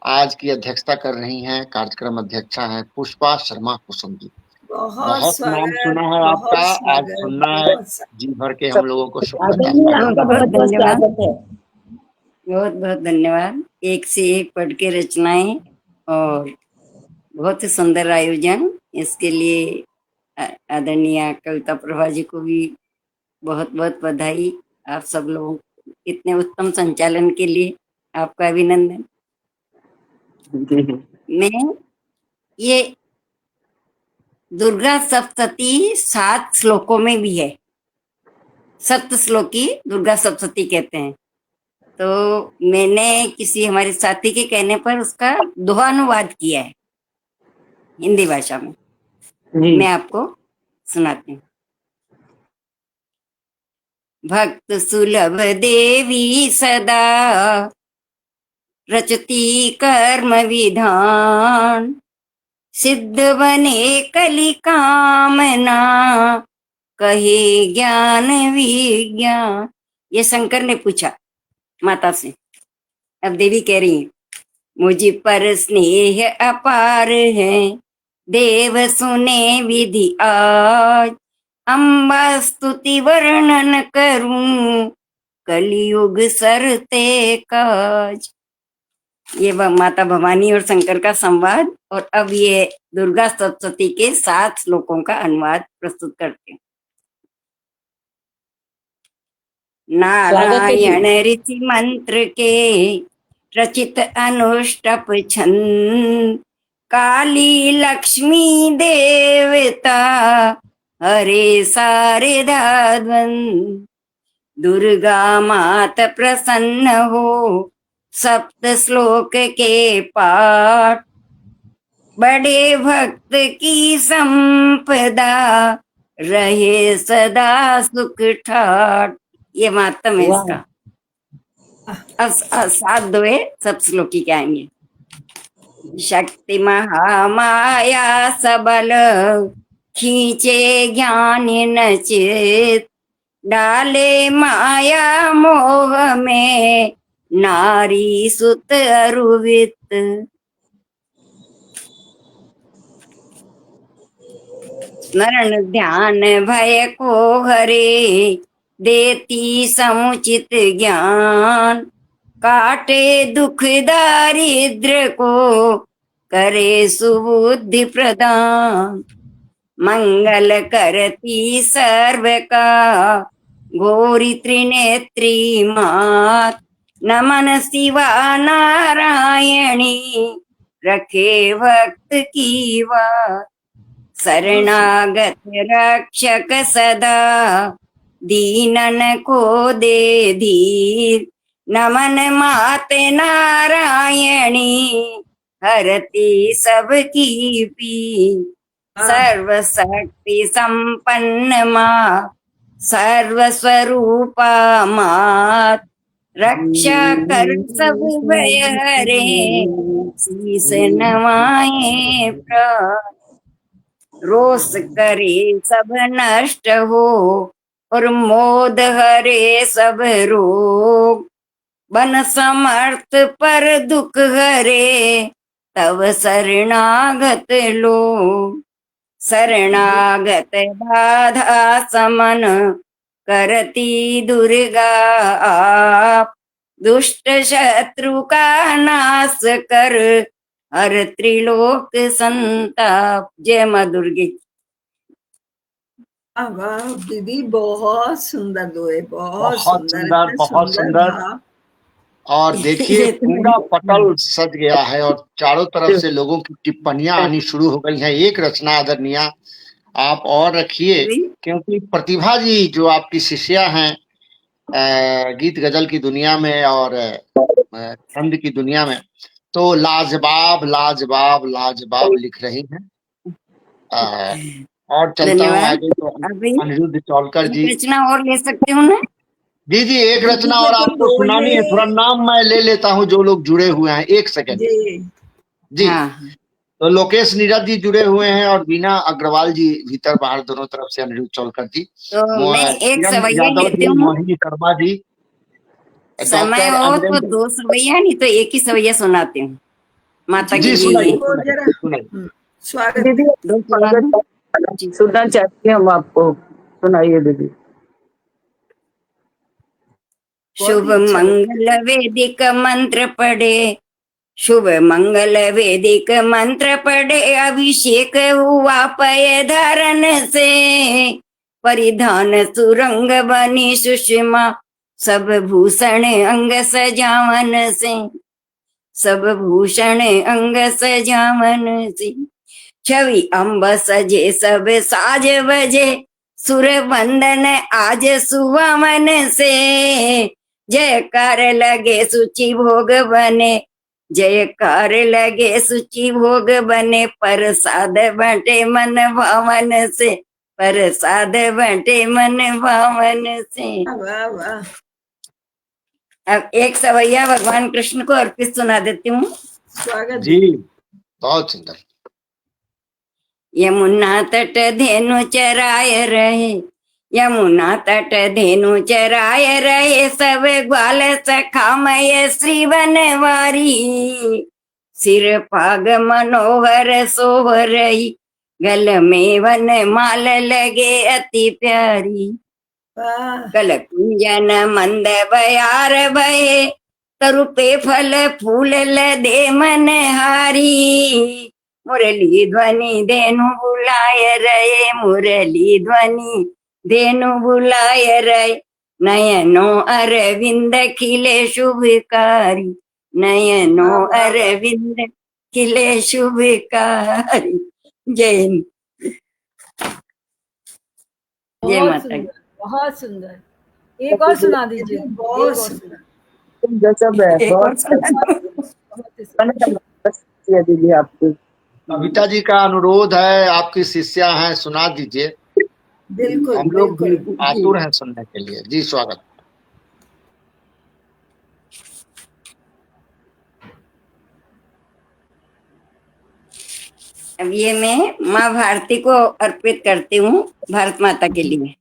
आज की अध्यक्षता कर रही हैं, कार्यक्रम अध्यक्षा हैं पुष्पा शर्मा कुसुम जी। बहुत नाम सुना है आपका, आज सुनना है, जी भर के हम लोगों को आदरणीय, आपका बहुत बहुत धन्यवाद, स्वागत है। बहुत बहुत धन्यवाद। एक से एक पढ़ के रचनाएं और बहुत ही सुंदर आयोजन, इसके लिए आदरणीय कविता प्रभा जी को भी बहुत बहुत बधाई। आप सब लोग इतने उत्तम संचालन के लिए आपका अभिनंदन। मैं ये दुर्गा सप्तती 7 श्लोकों में भी है, सप्त श्लोकी दुर्गा सप्तती कहते हैं। तो मैंने किसी हमारे साथी के कहने पर उसका दोहा अनुवाद किया है हिंदी भाषा में, मैं आपको सुनाती हूँ। भक्त सुलभ देवी सदा रचती कर्म विधान, सिद्ध बने कलि कामना, कहे ज्ञान विज्ञान। ये शंकर ने पूछा माता से। अब देवी कह रही है, मुझ पर स्नेह अपार है, देव सुने विधि आज, अम्बा स्तुति वर्णन करूं, कलियुग सरते काज। ये माता भवानी और शंकर का संवाद। और अब ये दुर्गा सप्तती के 7 श्लोकों का अनुवाद प्रस्तुत करते हैं। नारायण ऋषि मंत्र के रचित अनुष्टप छंद, काली लक्ष्मी देवता हरे शारदा द्वंद, दुर्गा मात प्रसन्न हो सप्त श्लोक के पाठ, बड़े भक्त की संपदा रहे सदा सुख ठाट। ये मातम है इसका। अब 7 दोहे सब श्लोकी के आएंगे। शक्ति महामाया सबल, खींचे ज्ञान नचित, डाले माया मोह में, नारी सुत अरुवित। स्मरण ध्यान भय को हरे, देती समुचित ज्ञान, काटे दुख दारिद्र को, करे सुबुद्धि प्रदान, मंगल करती सर्व का, घोरी त्रिनेत्री मात, नमन शिवा नारायणी, रखे भक्त की बात, शरणागत रक्षक सदा, दीनन को दे धीर, नमन माते नारायणी, हरती सबकी पीर, सर्व शक्ति संपन्न माँ, सर्व स्वरूपा मात, रक्षा कर सब भय हरे, शीस नवाए प्राण, रोष करे सब नष्ट हो, और मोद हरे सब रोग, बन समर्थ पर दुख हरे, तब शरणागत लोग, शरणागत बाधा समन, करती दुर्गा आप, दुष्ट शत्रु का नाश कर, हर त्रिलोक संताप। जय माँ दुर्गे। वाह दीदी, बहुत सुंदर दोहे, बहुत बहुत सुंदर। और देखिए पूरा पटल सज गया है और चारों तरफ से लोगों की टिप्पणियां आनी शुरू हो गई हैं। एक रचना आदरणीय आप और रखिए, क्योंकि प्रतिभा जी जो आपकी शिष्या हैं, गीत गजल की दुनिया में और छंद की दुनिया में तो लाजवाब लाजवाब लाजवाब लिख रही हैं। और चलता हूँ धन्यवाद। आगे तो अभी अनिरुद्ध चौलकर एक जी। रचना और ले सकते हो ना? जी जी, एक दीदी रचना और लेकिन आपको सुनानी है। बोलने थोड़ा नाम मैं ले लेता हूँ जो लोग जुड़े हुए हैं, एक सेकंड। जी जी, हाँ, तो लोकेश नीरज जी जुड़े हुए हैं और बीना अग्रवाल जी भीतर बाहर दोनों तरफ से, अनिरुद्ध चौलकर जी, तो मैं एक किरण सवैया यादव लेती जी, हूँ। मोहिनी शर्मा जी, समय डॉक्टर हो तो अमरेंद्र। 2 सवैया, नहीं तो एक ही सवैया सुनाती हूँ माता के जी लिए सुनाइए ये। वो सुनाइए जरा सुनाइए। स्वागत दीदी है। 2 सुना दूँ? जी। सुनना चाहती हैं हम आपको, सुनाइए दीदी। बहुत शुभ ही अच्छा लगता मंगल वैदिक मंत्र पढ़े, शुभ मंगल वैदिक मंत्र पढ़े, अभिषेक हुआ पय धारण से, परिधान सुरंग बनी सुषमा, सब भूषण अंग सजावन से, सब भूषण अंग सजावन से, छवि अम्ब सजे सब साज बजे, सुर वंदन आज सुवमन से, जयकार लगे सुचि भोग बने, जयकार लगे सुचि भोग बने, प्रसाद बटे मन भावन से, प्रसाद बटे मन भावन से। है। वाह वाह, अब एक सवैया भगवान कृष्ण को अर्पित सुना देती हूँ। स्वागत जी दीदी। बहुत सुंदर। यमुना तट धेनु चराय रहे, यमुना तट धेनु चराय रहे, सब ग्वाल सखामय श्री बनवारी, सिर पाग मनोहर सोह रही, गल में वन माल लगे अति प्यारी, वाह कल कुंजन मंद बयार भये, तरुपे फल फूल लदे मन हारी, मुरली ध्वनि धेनु बुलाय रहे, मुरली ध्वनि धेनु बुलाय रहे, नयनो अरविंद खिले शुभकारी, नयनो वाह वाह वाह, अरविंद खिले शुभकारी। जय जय बहुत माता की। सुंदर, बहुत सुंदर। एक और सुना दीजिए, दीदी एक बहुत और सुंदर। सुना। गजब है, एक और बहुत सुना दो। बहुत ही सुंदर। है दीदी आपकी। कविता जी का अनुरोध है, आपकी शिष्या हैं, सुना दीजिए। बिल्कुल हम लोग भी बिल्कुल। आतुर हैं सुनने के लिए। जी स्वागत। अब ये मैं माँ भारती को अर्पित करती हूँ, भारत माता के लिए।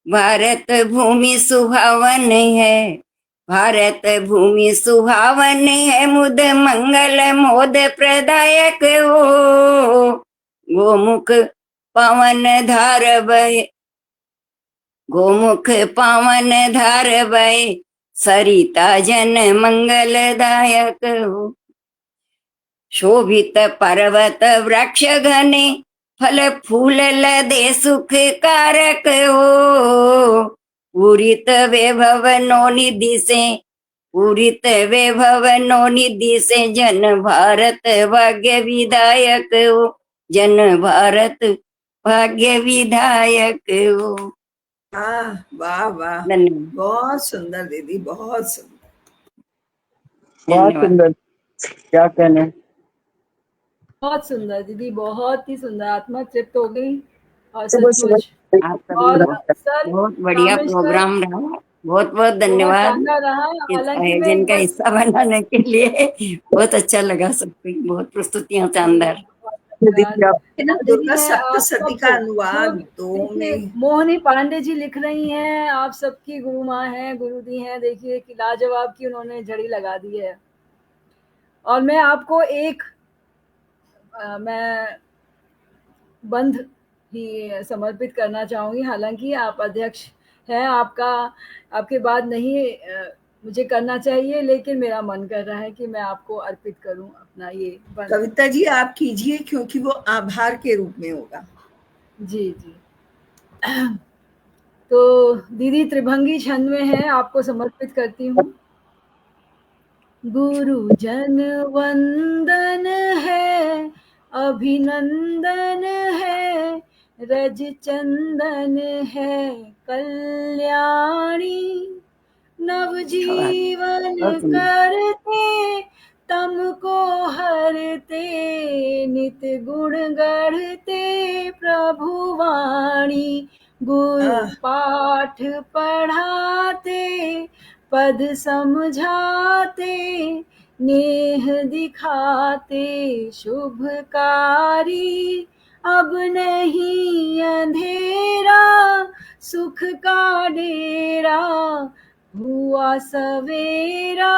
भारत भूमि सुहावन है, भारत भूमि सुहावन है, मुद मंगल मोद प्रदायक हो, गोमुख पावन धार बहे, गोमुख पावन धार बहे, सरिता जन मंगलदायक हो, शोभित पर्वत वृक्ष घने, फल फूल लदे सुख कारक हो, पूरित वैभव नो निधि से, पूरित वैभव नो निधि से, जन भारत भाग्य विधायक हो, जन भारत भाग्य विधायक हो। वाह वाह वाह, धन्यवाद। बहुत सुंदर दीदी, बहुत सुंदर। बहुत धन्यवाद। सुंदर, क्या कहने। बहुत सुंदर दीदी, बहुत ही सुंदर। आत्मा तृप्त हो गई और सुबह सुबह सचमुच। आप और सभी सर बहुत बढ़िया रामेश्वर, प्रोग्राम रहा, बहुत बहुत बहुत धन्यवाद शानदार रहा। इस हालांकि मैं आयोजन एक का बार हिस्सा बनाने के लिए। बहुत अच्छा लगा सबको, बहुत प्रस्तुतियां शानदार। बहुत धन्यवाद। दीदी आप है ना, और दीदी दुर्गा मैं आप सप्तशती का सबको जो अनुवाद दो देखिए, में। मोहिनी पांडे जी लिख रही हैं, आप सबकी गुरु माँ हैं, गुरु दी हैं। देखिए कि लाजवाब की उन्होंने झड़ी लगा दी है। और मैं आपको एक मैं बंध ही समर्पित करना चाहूंगी। हालांकि आप अध्यक्ष हैं, आपका आपके बाद नहीं मुझे करना चाहिए, लेकिन मेरा मन कर रहा है कि मैं आपको अर्पित करूं अपना ये बंध। कविता जी आप कीजिए, क्योंकि वो आभार के रूप में होगा। जी जी। तो दीदी त्रिभंगी छंद में है, आपको समर्पित करती हूँ। गुरुजन वंदन है, अभिनंदन है, रज चंदन है कल्याणी, नवजीवन करते तम को हरते, नित गुण गढ़ते प्रभु वाणी, गुरु पाठ पढ़ाते पद समझाते, नेह दिखाते शुभकारी, अब नहीं अंधेरा सुख का डेरा, हुआ सवेरा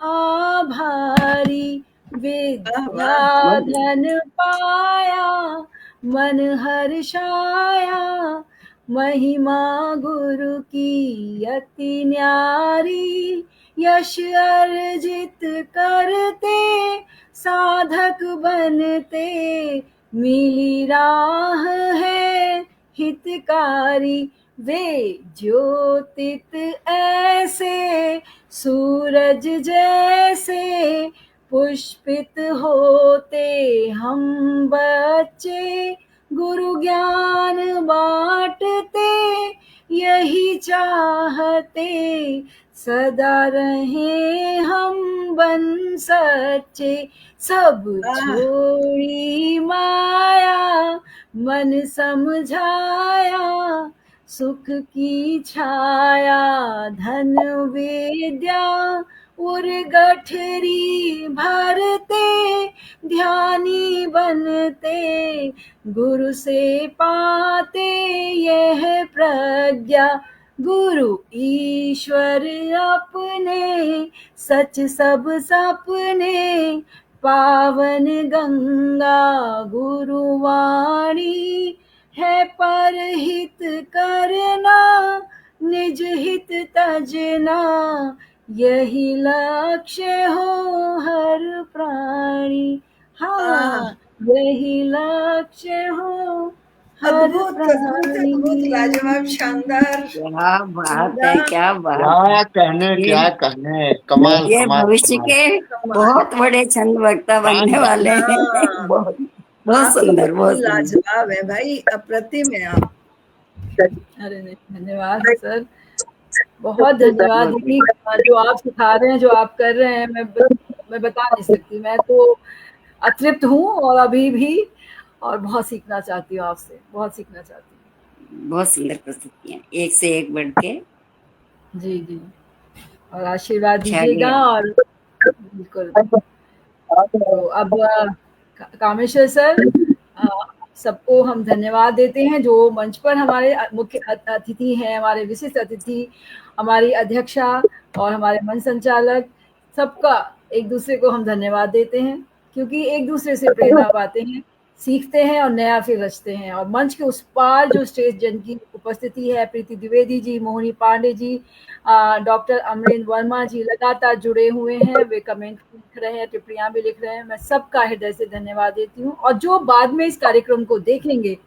आभारी, विद्या धन पाया मन हर्षाया, महिमा गुरु की अति न्यारी, यश अर्जित करते साधक बनते, मिली राह है हितकारी, वे ज्योतित ऐसे सूरज जैसे, पुष्पित होते हम बच्चे, गुरु ज्ञान बांटते यही चाहते, सदा रहे हम बन सच्चे, सब छोड़ी माया मन समझाया, सुख की छाया धन विद्या, उर गठरी भरते ध्यानी बनते, गुरु से पाते यह प्रज्ञा, गुरु ईश्वर अपने सच सब सपने, पावन गंगा गुरुवाणी, है परहित करना निज हित तजना, यही लक्ष्य हो हर प्राणी, हाँ यही लक्ष्य हो हर अद्भुत अद्भुत लाजवाब शानदार। क्या बात है, क्या बात क्या कहने, क्या कहने, कमाल ये कमाल भविष्य कमाल। के बहुत बड़े छंद वक्ता बनने वाले हैं। बहुत बहुत सुंदर, बहुत सुंदर। लाजवाब है भाई, अप्रतिम है आप। अरे नहीं, धन्यवाद सर, बहुत धन्यवाद दीदी, जो आप सिखा रहे हैं, जो आप कर रहे हैं, मैं बता नहीं सकती, मैं तो अतृप्त हूँ और अभी भी, और बहुत सीखना चाहती हूँ आपसे, बहुत सीखना चाहती हूँ। बहुत सुंदर प्रस्तुतियां, एक से एक बढ़ के। जी जी, और आशीर्वाद दीजिएगा। और बिल्कुल, तो अब कामेश्वर सर, सबको हम धन्यवाद देते हैं जो मंच पर हमारे मुख्य अतिथि हैं, हमारे विशिष्ट अतिथि, हमारी अध्यक्षा और हमारे मंच संचालक, सबका एक दूसरे को हम धन्यवाद देते हैं, क्योंकि एक दूसरे से प्रेरणा पाते हैं, सीखते हैं और नया फिर रचते हैं। और मंच के उस पार जो स्टेज जन की उपस्थिति है, प्रीति द्विवेदी जी, मोहिनी पांडे जी, डॉक्टर अमरेंद्र वर्मा जी लगातार जुड़े हुए हैं, वे कमेंट लिख रहे हैं, टिप्पणियां भी लिख रहे हैं, मैं सबका हृदय से धन्यवाद देती हूँ। और जो बाद में इस कार्यक्रम को देखेंगे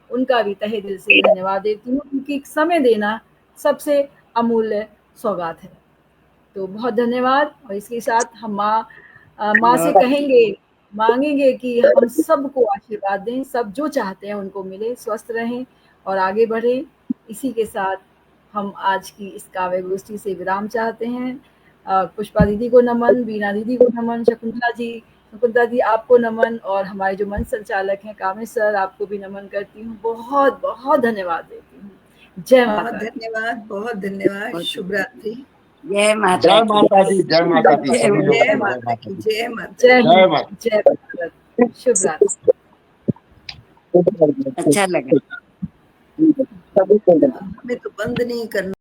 उनका भी तहे दिल से धन्यवाद देती हूँ, क्योंकि समय देना सबसे अमूल्य सौगात है। तो बहुत धन्यवाद। और इसके साथ हम माँ से कहेंगे, मांगेंगे कि हम सबको आशीर्वाद दें, सब जो चाहते हैं उनको मिले, स्वस्थ रहें और आगे बढ़े। इसी के साथ हम आज की इस काव्य गोष्ठी से विराम चाहते हैं। पुष्पा दीदी को नमन, बीना दीदी को नमन, शकुंतला दी आपको नमन, और हमारे जो मंच संचालक हैं कामेश सर, आपको भी नमन करती हूँ। बहुत बहुत धन्यवाद देती हूँ। जय माता दी। धन्यवाद, बहुत धन्यवाद। शुभ रात्रि। जय माता, जय माता दी, जय माता दी, सभी लोगों जय को माता की, जय माता, जय माता, शुभ रात्रि। अच्छा लगा। हमें तो बंद नहीं करना।